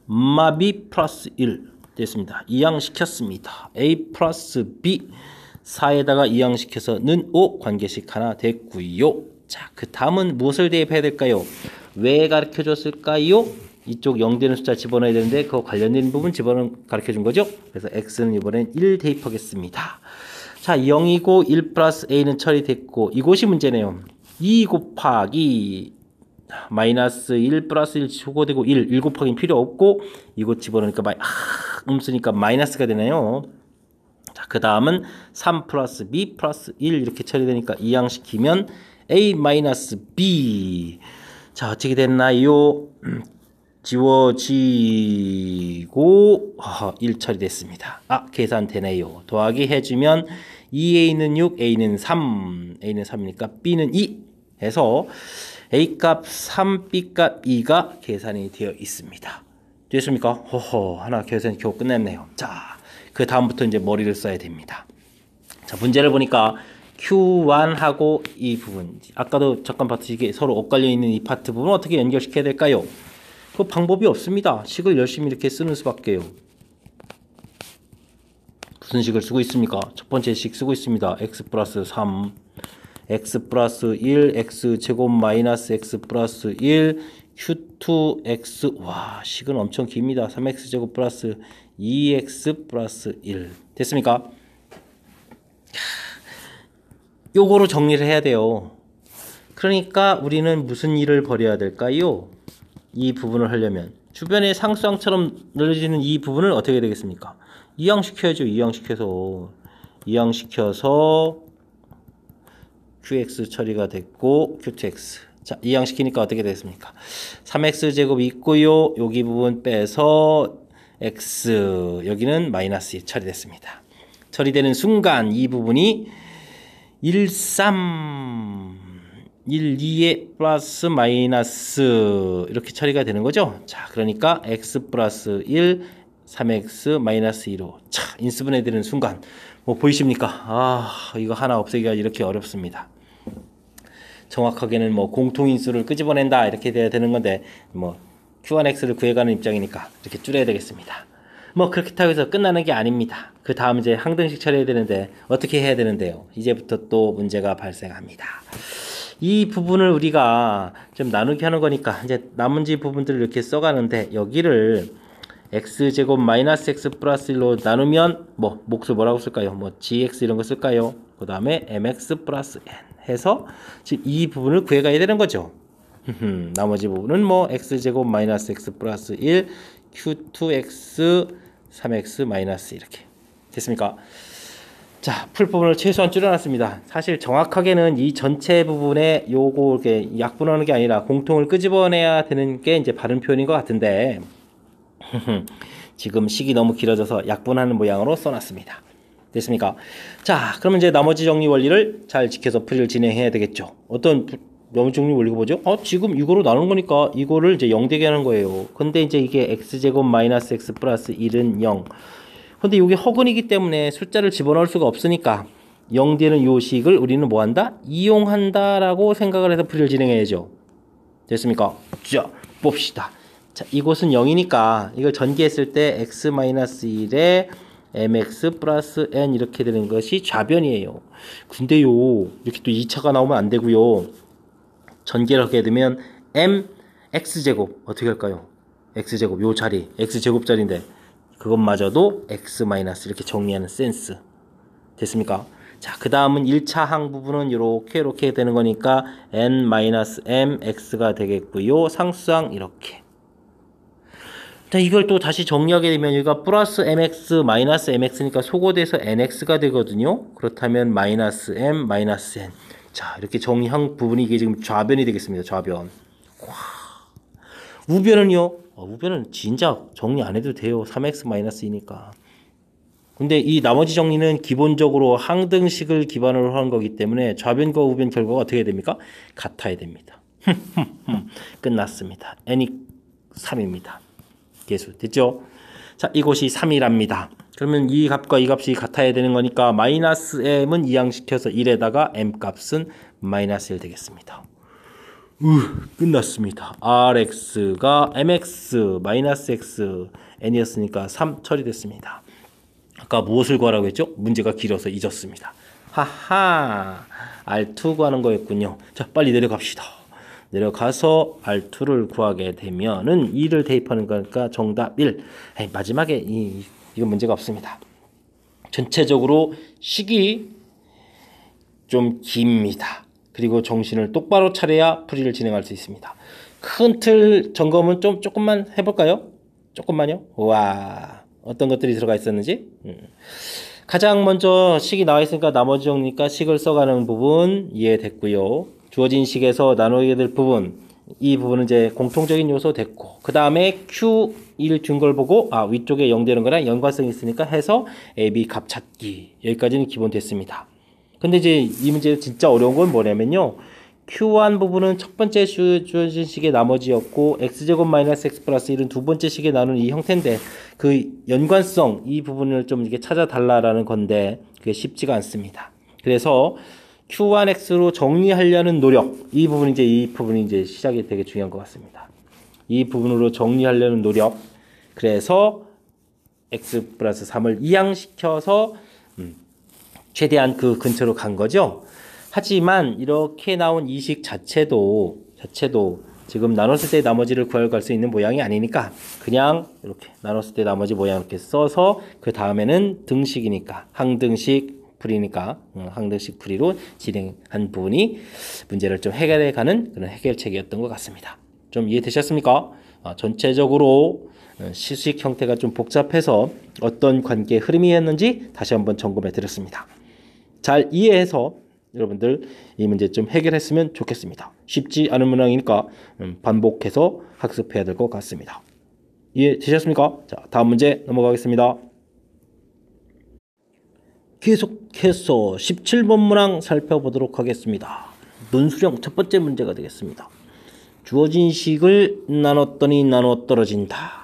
마비 플러스 1 됐습니다. 이항시켰습니다. a 플러스 b 4에다가 이항시켜서는 5 관계식 하나 됐고요. 자, 그 다음은 무엇을 대입해야 될까요? 왜 가르쳐 줬을까요? 이쪽 0 되는 숫자 집어넣어야 되는데 그 관련된 부분 가르쳐 준 거죠? 그래서 x는 이번엔 1 대입하겠습니다. 자, 0이고 1 플러스 a는 처리됐고 이곳이 문제네요. 2 곱하기 마이너스 1 플러스 1 추가되고 1 곱하기는 필요 없고 이곳 집어넣으니까 쓰니까 마이너스가 되네요. 자, 그 다음은 3 플러스 b 플러스 1 이렇게 처리되니까 이항시키면 a 마이너스 b. 자, 어떻게 됐나요? 지워지고 1 처리됐습니다. 계산되네요. 더하기 해주면 2a는 6, a는 3, a는 3이니까 b는 2 해서 a값 3, b값 2가 계산이 되어 있습니다. 됐습니까? 하나 계산이 겨우 끝냈네요. 자, 그 다음부터 이제 머리를 써야 됩니다. 자, 문제를 보니까 Q1하고 이 부분 아까도 잠깐 봤듯이 이게 서로 엇갈려 있는 이 파트 부분 어떻게 연결시켜야 될까요? 그 방법이 없습니다. 식을 열심히 이렇게 쓰는 수밖에요. 무슨 식을 쓰고 있습니까? 첫 번째 식 쓰고 있습니다. x 플러스 3 x 플러스 1 x 제곱 마이너스 x 플러스 1 q2x 와 식은 엄청 깁니다. 3x 제곱 플러스 2x 플러스 1 됐습니까? 요거로 정리를 해야 돼요. 그러니까 우리는 무슨 일을 벌여야 될까요? 이 부분을 하려면 주변에 상수항처럼 늘어지는 이 부분을 어떻게 해야 되겠습니까? 이항시켜야죠. 이항시켜서 qx 처리가 됐고 q2x 자, 이항시키니까 어떻게 됐습니까? 3x 제곱이 있고요. 여기 부분 빼서 x 여기는 마이너스 2 처리됐습니다. 처리되는 순간 이 부분이 1, 3, 1, 2에 플러스 마이너스 이렇게 처리가 되는 거죠. 자, 그러니까 x 플러스 1, 3x 마이너스 2로 자, 인수분해 되는 순간 뭐 보이십니까? 이거 하나 없애기가 이렇게 어렵습니다. 정확하게는 뭐 공통인수를 끄집어낸다 이렇게 돼야 되는 건데 뭐 q1x를 구해가는 입장이니까 이렇게 줄여야 되겠습니다. 뭐 그렇게 해서 끝나는 게 아닙니다. 그 다음 이제 항등식 처리해야 되는데 어떻게 해야 되는데요? 이제부터 또 문제가 발생합니다. 이 부분을 우리가 좀 나누기 하는 거니까 이제 나머지 부분들을 이렇게 써가는데 여기를 x제곱 마이너스 x 플러스 1로 나누면 뭐 몫을 뭐라고 쓸까요? 뭐 gx 이런 거 쓸까요? 그 다음에 mx 플러스 n 해서 지금 이 부분을 구해가야 되는 거죠. 나머지 부분은 뭐 x제곱 마이너스 x 플러스 1 q2x 3x 마이너스 이렇게 됐습니까? 자, 풀부분을 최소한 줄여놨습니다. 사실 정확하게는 이 전체 부분에 요거 이렇게 약분하는 게 아니라 공통을 끄집어내야 되는 게 이제 바른 표현인 것 같은데 지금 식이 너무 길어져서 약분하는 모양으로 써놨습니다. 됐습니까? 자, 그러면 이제 나머지 정리 원리를 잘 지켜서 풀이를 진행해야 되겠죠. 어떤 나머지 정리 원리가 뭐죠? 지금 이거로 나눈 거니까 이거를 이제 0 되게 하는 거예요. 근데 이제 이게 x제곱 마이너스 x 플러스 1은 0. 근데 이게 허근이기 때문에 숫자를 집어넣을 수가 없으니까 0 되는 요 식을 우리는 뭐 한다? 이용한다라고 생각을 해서 풀이를 진행해야죠. 됐습니까? 자, 봅시다. 자, 이곳은 0이니까 이걸 전개했을 때 x-1에 mx 플러스 n 이렇게 되는 것이 좌변이에요. 근데요, 이렇게 또 2차가 나오면 안 되고요. 전개를 하게 되면 m x제곱 어떻게 할까요? x제곱 요 자리 x제곱 자리인데 그것마저도 x 마이너스 이렇게 정리하는 센스 됐습니까? 자, 그 다음은 1차 항 부분은 이렇게 되는 거니까 n 마이너스 m x가 되겠고요. 상수항 이렇게. 자, 이걸 또 다시 정리하게 되면 여기가 플러스 mx 마이너스 mx니까 소거돼서 nx가 되거든요. 그렇다면 마이너스 m 마이너스 n. 자, 이렇게 정리한 부분이 이게 지금 좌변이 되겠습니다. 좌변. 와. 우변은요? 우변은 진작 정리 안 해도 돼요. 3x-2니까. 근데 이 나머지 정리는 기본적으로 항등식을 기반으로 한 거기 때문에 좌변과 우변 결과가 어떻게 됩니까? 같아야 됩니다. 끝났습니다. n이 3입니다. 계수 됐죠? 자, 이곳이 3이랍니다. 그러면 이 값과 이 값이 같아야 되는 거니까 마이너스 m은 이항시켜서 1에다가 m 값은 마이너스 1 되겠습니다. 끝났습니다. rx가 mx 마이너스 x n이었으니까 3 처리됐습니다. 아까 무엇을 구하라고 했죠? 문제가 길어서 잊었습니다. 하하, R2 구하는 거였군요. 자, 빨리 내려갑시다. 내려가서 R2를 구하게 되면은 2를 대입하는 거니까 정답 1. 마지막에 이건 문제가 없습니다. 전체적으로 식이 좀 깁니다. 그리고 정신을 똑바로 차려야 풀이를 진행할 수 있습니다. 큰 틀 점검은 조금만 해볼까요? 조금만요. 와, 어떤 것들이 들어가 있었는지. 가장 먼저 식이 나와 있으니까 나머지 정리니까 식을 써가는 부분 이해됐고요. 주어진 식에서 나누게 될 부분, 이 부분은 이제 공통적인 요소 됐고, 그 다음에 Q1 준 걸 보고 위쪽에 0 되는 거랑 연관성이 있으니까 해서 AB 값 찾기. 여기까지는 기본 됐습니다. 근데 이제 이 문제 진짜 어려운 건 뭐냐면요. Q1 부분은 첫 번째 주어진 식의 나머지였고 x제곱 마이너스 x 플러스 1은 두 번째 식에 나눈 이 형태인데 그 연관성 이 부분을 좀 이렇게 찾아달라는 건데 그게 쉽지가 않습니다. 그래서 Q1x로 정리하려는 노력 이 부분이 이제 시작이 되게 중요한 것 같습니다. 이 부분으로 정리하려는 노력 그래서 x 플러스 3을 이항시켜서 최대한 그 근처로 간 거죠. 하지만 이렇게 나온 이 식 자체도 지금 나눴을 때 나머지를 구할 수 있는 모양이 아니니까 그냥 이렇게 나눴을 때 나머지 모양 이렇게 써서 그 다음에는 등식이니까 항등식 풀이니까 항등식 풀이로 진행한 부분이 문제를 좀 해결해 가는 그런 해결책이었던 것 같습니다. 좀 이해되셨습니까? 전체적으로 시식 형태가 좀 복잡해서 어떤 관계의 흐름이었는지 다시 한번 점검해 드렸습니다. 잘 이해해서 여러분들 이 문제 좀 해결했으면 좋겠습니다. 쉽지 않은 문항이니까 반복해서 학습해야 될 것 같습니다. 이해되셨습니까? 자, 다음 문제 넘어가겠습니다. 계속해서 17번 문항 살펴보도록 하겠습니다. 논수령 첫 번째 문제가 되겠습니다. 주어진 식을 나눴더니 나눠 떨어진다.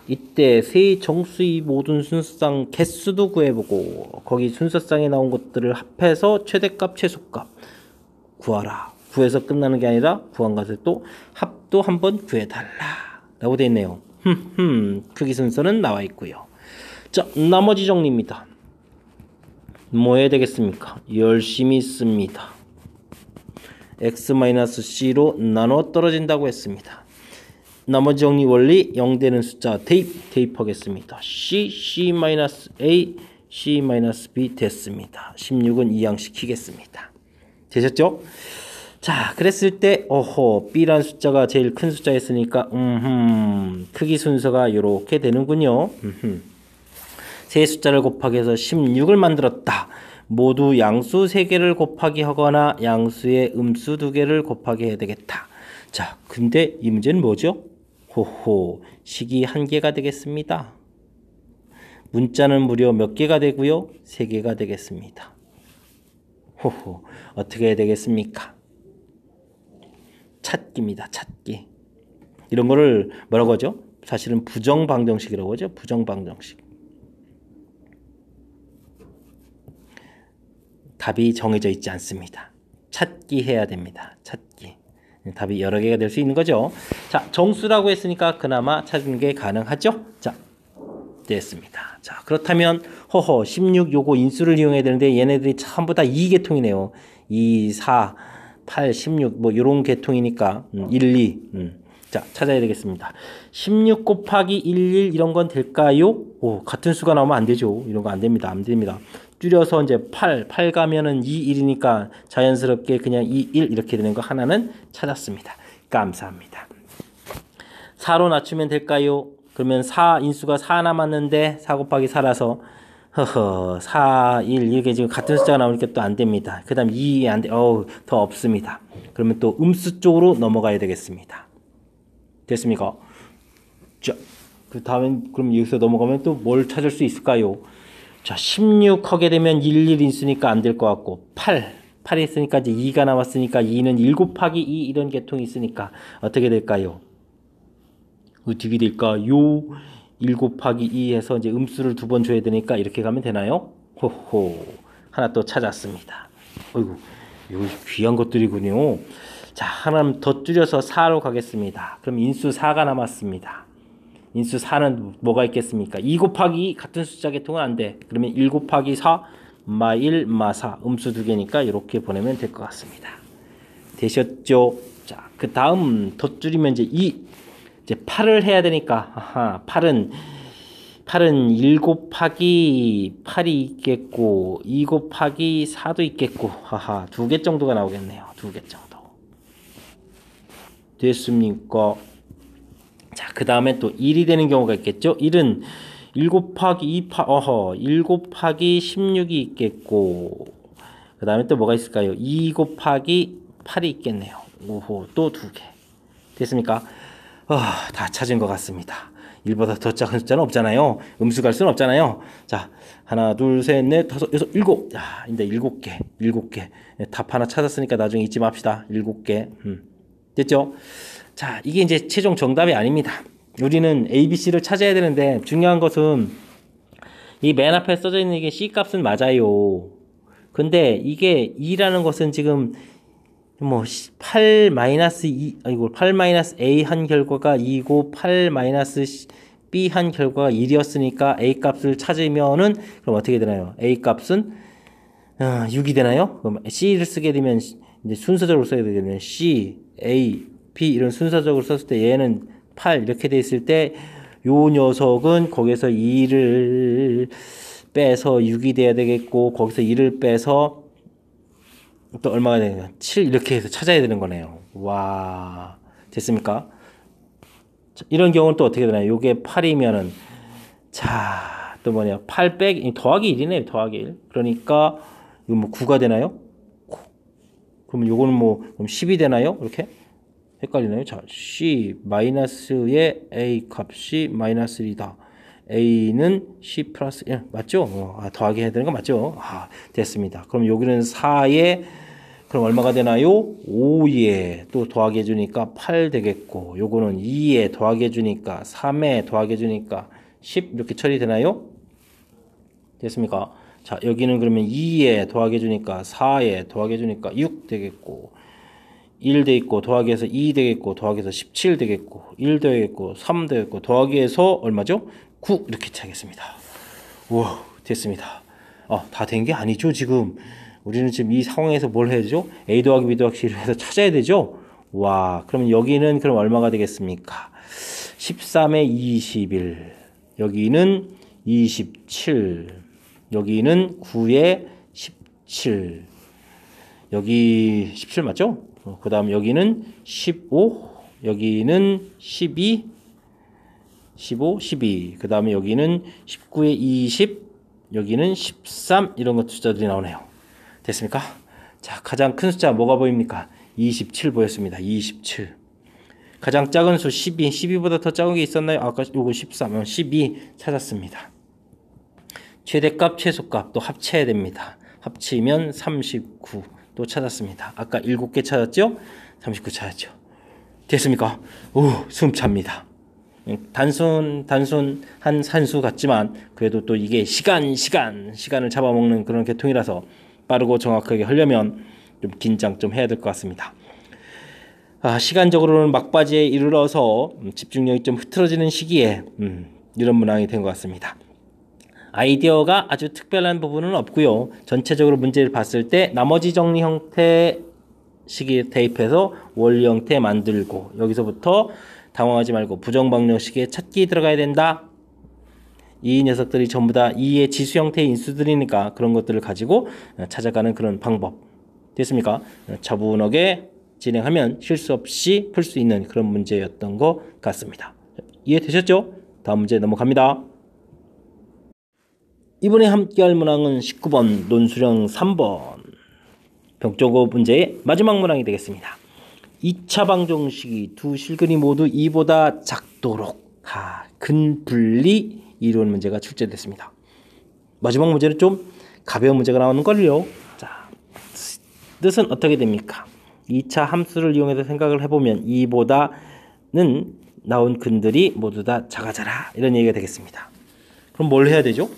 이때 세의 정수의 모든 순서상 개수도 구해보고 거기 순서상에 나온 것들을 합해서 최대값 최소값 구하라. 구해서 끝나는 게 아니라 구한 것을 또 합도 한번 구해달라 라고 되어 있네요. 크기 순서는 나와 있고요. 자, 나머지 정리입니다. 뭐 해야 되겠습니까? 열심히 씁니다. x-c로 나눠 떨어진다고 했습니다. 나머지 정리 원리 0 되는 숫자 대입하겠습니다. C-A, C-B 됐습니다. 16은 이항시키겠습니다. 되셨죠? 자, 그랬을 때 B라는 숫자가 제일 큰 숫자였으니까 크기 순서가 이렇게 되는군요. 세 숫자를 곱하기 해서 16을 만들었다. 모두 양수 3개를 곱하기 하거나 양수의 음수 2개를 곱하기 해야 되겠다. 자, 근데 이 문제는 뭐죠? 식이 1개가 되겠습니다. 문자는 무려 몇 개가 되고요? 3개가 되겠습니다. 어떻게 해야 되겠습니까? 찾기입니다. 찾기. 이런 거를 뭐라고 하죠? 사실은 부정방정식이라고 하죠. 부정방정식. 답이 정해져 있지 않습니다. 찾기 해야 됩니다. 찾기. 답이 여러 개가 될 수 있는 거죠. 자, 정수라고 했으니까 그나마 찾는 게 가능하죠. 자, 됐습니다. 자, 그렇다면 16 요거 인수를 이용해야 되는데 얘네들이 전부 다 2계통이네요. 2, 4, 8, 16 뭐 요런 계통이니까 1, 2. 자, 찾아야 되겠습니다. 16 곱하기 1, 1 이런 건 될까요? 같은 수가 나오면 안 되죠. 이런 거 안 됩니다. 안 됩니다. 줄여서 이제 8 가면은 2, 1이니까 자연스럽게 그냥 2, 1 이렇게 되는 거 하나는 찾았습니다. 감사합니다. 4로 낮추면 될까요? 그러면 4 인수가 4 남았는데 4 곱하기 4라서 4, 1 이렇게 지금 같은 숫자가 나오니까 또 안 됩니다. 그 다음 2 안 돼. 더 없습니다. 그러면 또 음수 쪽으로 넘어가야 되겠습니다. 됐습니까? 자, 그 다음엔 그럼 여기서 넘어가면 또 뭘 찾을 수 있을까요? 자, 16 하게 되면 1, 1 인수니까 안 될 것 같고 8이 있으니까 이제 2가 남았으니까 2는 1 곱하기 2 이런 계통이 있으니까 어떻게 될까요? 어떻게 될까요? 1 곱하기 2 해서 이제 음수를 2번 줘야 되니까 이렇게 가면 되나요? 하나 또 찾았습니다. 어이구, 이거 귀한 것들이군요. 자, 하나 더 줄여서 4로 가겠습니다. 그럼 인수 4가 남았습니다. 인수 4는 뭐가 있겠습니까? 2 곱하기 2 같은 숫자 계통은 안 돼. 그러면 1 곱하기 4 마 1 마 4 음수 2개니까 이렇게 보내면 될 것 같습니다. 되셨죠? 자, 그 다음 더 줄이면 이제 이제 8을 해야 되니까 8은 1 곱하기 8이 있겠고 2 곱하기 4도 있겠고 2개 정도가 나오겠네요. 2개 정도. 됐습니까? 자, 그 다음에 또 1이 되는 경우가 있겠죠. 1은 1 곱하기 2, 1 곱하기 16이 있겠고 그 다음에 또 뭐가 있을까요? 2 곱하기 8이 있겠네요. 또 2개. 됐습니까? 다 찾은 것 같습니다. 1보다 더 작은 숫자는 없잖아요. 음수 갈 수는 없잖아요. 자, 하나, 둘, 셋, 넷, 다섯, 여섯, 일곱. 야, 이제 7개. 답 하나 찾았으니까 나중에 잊지 맙시다. 7개. 됐죠? 자, 이게 이제 최종 정답이 아닙니다. 우리는 A, B, C를 찾아야 되는데 중요한 것은 이 맨 앞에 써져 있는 이게 C 값은 맞아요. 근데 이게 2라는 것은 지금 뭐 8 A 한 결과가 2고 8 B 한 결과가 1이었으니까 A 값을 찾으면은 그럼 어떻게 되나요? A 값은 6이 되나요? 그럼 C를 쓰게 되면 이제 순서적으로 써야 되면 C, A, B 이런 순서적으로 썼을 때 얘는 8 이렇게 돼 있을 때 요 녀석은 거기서 2를 빼서 6이 돼야 되겠고 거기서 2를 빼서 또 얼마가 되냐 7 이렇게 해서 찾아야 되는 거네요. 와, 됐습니까? 자, 이런 경우는 또 어떻게 되나요? 요게 8이면은 자, 또 뭐냐 8 빼기 더하기 1이네요. 더하기 1. 그러니까 이거 뭐 9가 되나요? 그러면 요거는 뭐 그럼 10이 되나요? 이렇게 헷갈리나요? 자, C 마이너스의 A 값이 마이너스 1이다. A는 C 플러스 1 맞죠? 더하기 해야 되는 거 맞죠? 됐습니다. 그럼 여기는 4에 그럼 얼마가 되나요? 5에 또 더하기 해주니까 8 되겠고 요거는 2에 더하기 해주니까 3에 더하기 해주니까 10 이렇게 처리되나요? 됐습니까? 자, 여기는 그러면 2에 더하기 해주니까 4에 더하기 해주니까 6 되겠고 1 되겠고 더하기해서 2 되겠고 더하기해서 17 되겠고 1 되겠고 3 되겠고 더하기해서 얼마죠? 9 이렇게 차겠습니다. 우와, 됐습니다. 다 된 게 아니죠 지금. 우리는 지금 이 상황에서 뭘 해야 되죠? A 더하기 B 더하기 C를 해서 찾아야 되죠? 와, 그러면 여기는 그럼 얼마가 되겠습니까? 13에 21 여기는 27 여기는 9에 17 여기 17 맞죠? 그 다음 여기는 15, 여기는 12, 15, 12. 그 다음에 여기는 19에 20, 여기는 13 이런 것 숫자들이 나오네요. 됐습니까? 자, 가장 큰 숫자 뭐가 보입니까? 27 보였습니다. 27. 가장 작은 수 12, 12보다 더 작은 게 있었나요? 아까 요거 13, 12 찾았습니다. 최대값, 최소값 또 합쳐야 됩니다. 합치면 39 또 찾았습니다. 아까 7개 찾았죠? 39 찾았죠. 됐습니까? 오, 숨찹니다. 단순한 산수 같지만 그래도 또 이게 시간을 잡아먹는 그런 계통이라서 빠르고 정확하게 하려면 좀 긴장 좀 해야 될 것 같습니다. 시간적으로는 막바지에 이르러서 집중력이 좀 흐트러지는 시기에 이런 문항이 된 것 같습니다. 아이디어가 아주 특별한 부분은 없고요. 전체적으로 문제를 봤을 때 나머지 정리 형태 시기 대입해서 원리 형태 만들고 여기서부터 당황하지 말고 부정방정식에 찾기 들어가야 된다. 이 녀석들이 전부 다 2의 지수 형태의 인수들이니까 그런 것들을 가지고 찾아가는 그런 방법. 됐습니까? 차분하게 진행하면 실수 없이 풀 수 있는 그런 문제였던 것 같습니다. 이해되셨죠? 다음 문제 넘어갑니다. 이번에 함께할 문항은 19번 논수령 3번 병조고 문제의 마지막 문항이 되겠습니다. 2차 방정식이 두 실근이 모두 2보다 작도록 근분리 이론 문제가 출제됐습니다. 마지막 문제는 좀 가벼운 문제가 나오는 걸요. 자, 뜻은 어떻게 됩니까? 2차 함수를 이용해서 생각을 해보면 2보다는 나온 근들이 모두 다 작아져라 이런 얘기가 되겠습니다. 그럼 뭘 해야 되죠?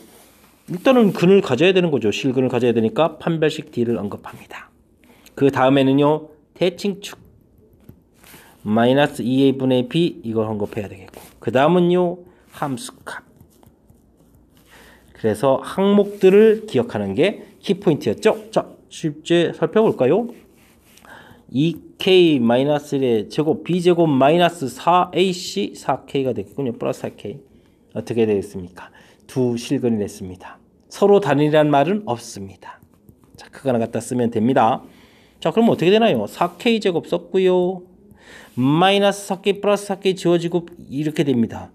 일단은 근을 가져야 되는 거죠. 실근을 가져야 되니까 판별식 D를 언급합니다. 그 다음에는요. 대칭축 마이너스 2a분의 b 이걸 언급해야 되겠고 그 다음은요. 함수값. 그래서 항목들을 기억하는 게 키포인트였죠. 자, 실제 살펴볼까요? 2k-1의 제곱 b제곱 마이너스 4ac 4k가 되겠군요. 플러스 4k. 어떻게 되겠습니까? 두 실근이 됐습니다. 서로 다르란 말은 없습니다. 자, 그거나 갖다 쓰면 됩니다. 자, 그럼 어떻게 되나요? 4k 제곱 썼고요. 마이너스 4k 플러스 4k 지워지고 이렇게 됩니다.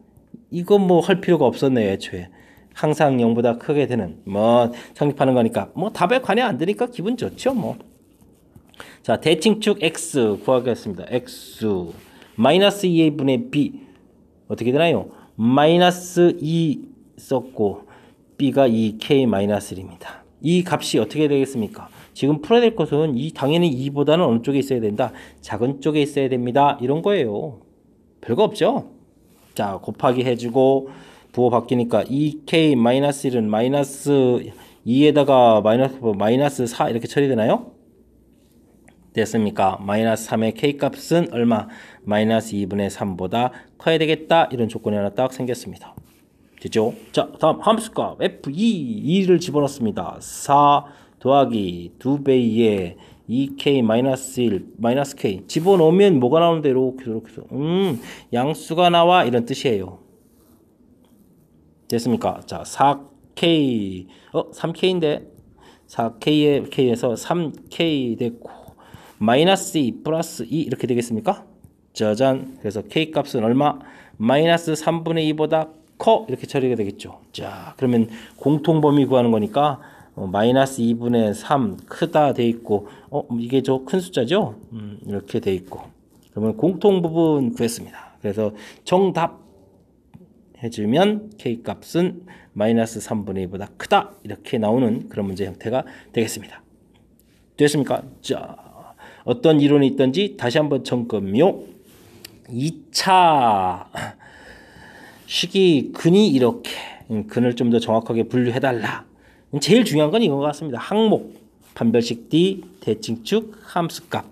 이건 뭐 할 필요가 없었네요. 애초에. 항상 0보다 크게 되는 뭐 성립하는 거니까 뭐 답에 관여 안 되니까 기분 좋죠. 뭐. 자, 대칭축 x 구하겠습니다. x 마이너스 2a분의 b 어떻게 되나요? 마이너스 2 썼고 b가 2k-1입니다. 이 값이 어떻게 되겠습니까? 지금 풀어야 될 것은 당연히 2보다는 어느 쪽에 있어야 된다? 작은 쪽에 있어야 됩니다. 이런 거예요. 별거 없죠? 자, 곱하기 해주고 부호 바뀌니까 2k-1은 마이너스 2에다가 마이너스 4 이렇게 처리되나요? 됐습니까? 마이너스 3의 k값은 얼마? 마이너스 2분의 3보다 커야 되겠다. 이런 조건이 하나 딱 생겼습니다. 됐죠? 자, 다음 함수값 f2, 2를 집어넣습니다. 4 더하기 2배의 2k 마이너스 1 마이너스 k 집어넣으면 뭐가 나오는데 이렇게 해서 양수가 나와 이런 뜻이에요. 됐습니까? 자, 4k 3k인데 4k의 k에서 3k 됐고 마이너스 2 플러스 2 이렇게 되겠습니까? 짜잔. 그래서 k 값은 얼마? 마이너스 3분의 2보다 커 이렇게 처리가 되겠죠. 자, 그러면 공통범위 구하는 거니까 마이너스 2분의 3 크다 돼 있고 이게 저 큰 숫자죠? 이렇게 돼 있고 그러면 공통 부분 구했습니다. 그래서 정답 해주면 k 값은 마이너스 3분의 2보다 크다 이렇게 나오는 그런 문제 형태가 되겠습니다. 됐습니까? 자, 어떤 이론이 있던지 다시 한번 점검요. 2차 식이 근이 이렇게 근을 좀 더 정확하게 분류해달라. 제일 중요한 건 이건 것 같습니다. 항목, 판별식 D, 대칭축, 함수값.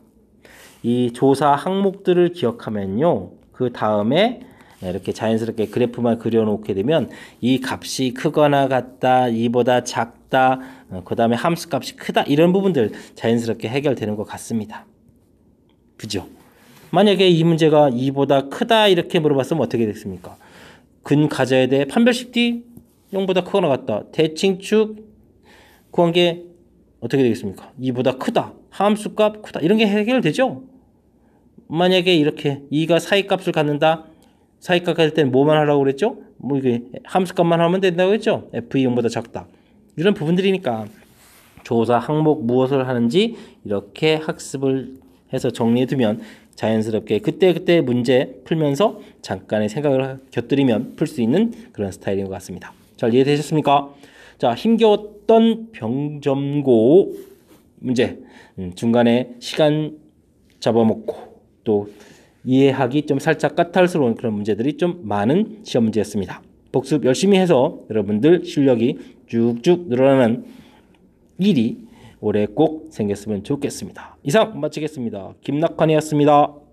이 조사 항목들을 기억하면요. 그 다음에 이렇게 자연스럽게 그래프만 그려놓게 되면 이 값이 크거나 같다, 이보다 작다, 그 다음에 함수값이 크다 이런 부분들 자연스럽게 해결되는 것 같습니다. 그죠? 만약에 이 문제가 2보다 크다 이렇게 물어봤으면 어떻게 됐습니까? 근 가져야 돼. 판별식 D 0보다 크거나 같다. 대칭축 구한 게 어떻게 되겠습니까? 2보다 크다. 함수값 크다 이런 게 해결되죠. 만약에 이렇게 2가 사이값을 갖는다. 사이값 가질 때는 뭐만 하라고 그랬죠? 뭐 이게 함수값만 하면 된다고 했죠? f 0보다 작다. 이런 부분들이니까 조사 항목 무엇을 하는지 이렇게 학습을 해서 정리해 두면 자연스럽게 그때그때 문제 풀면서 잠깐의 생각을 곁들이면 풀 수 있는 그런 스타일인 것 같습니다. 잘 이해되셨습니까? 자, 힘겨웠던 병점고 문제. 중간에 시간 잡아먹고 또 이해하기 좀 살짝 까탈스러운 그런 문제들이 좀 많은 시험 문제였습니다. 복습 열심히 해서 여러분들 실력이 쭉쭉 늘어나는 일이 올해 꼭 생겼으면 좋겠습니다. 이상 마치겠습니다. 김낙환이었습니다.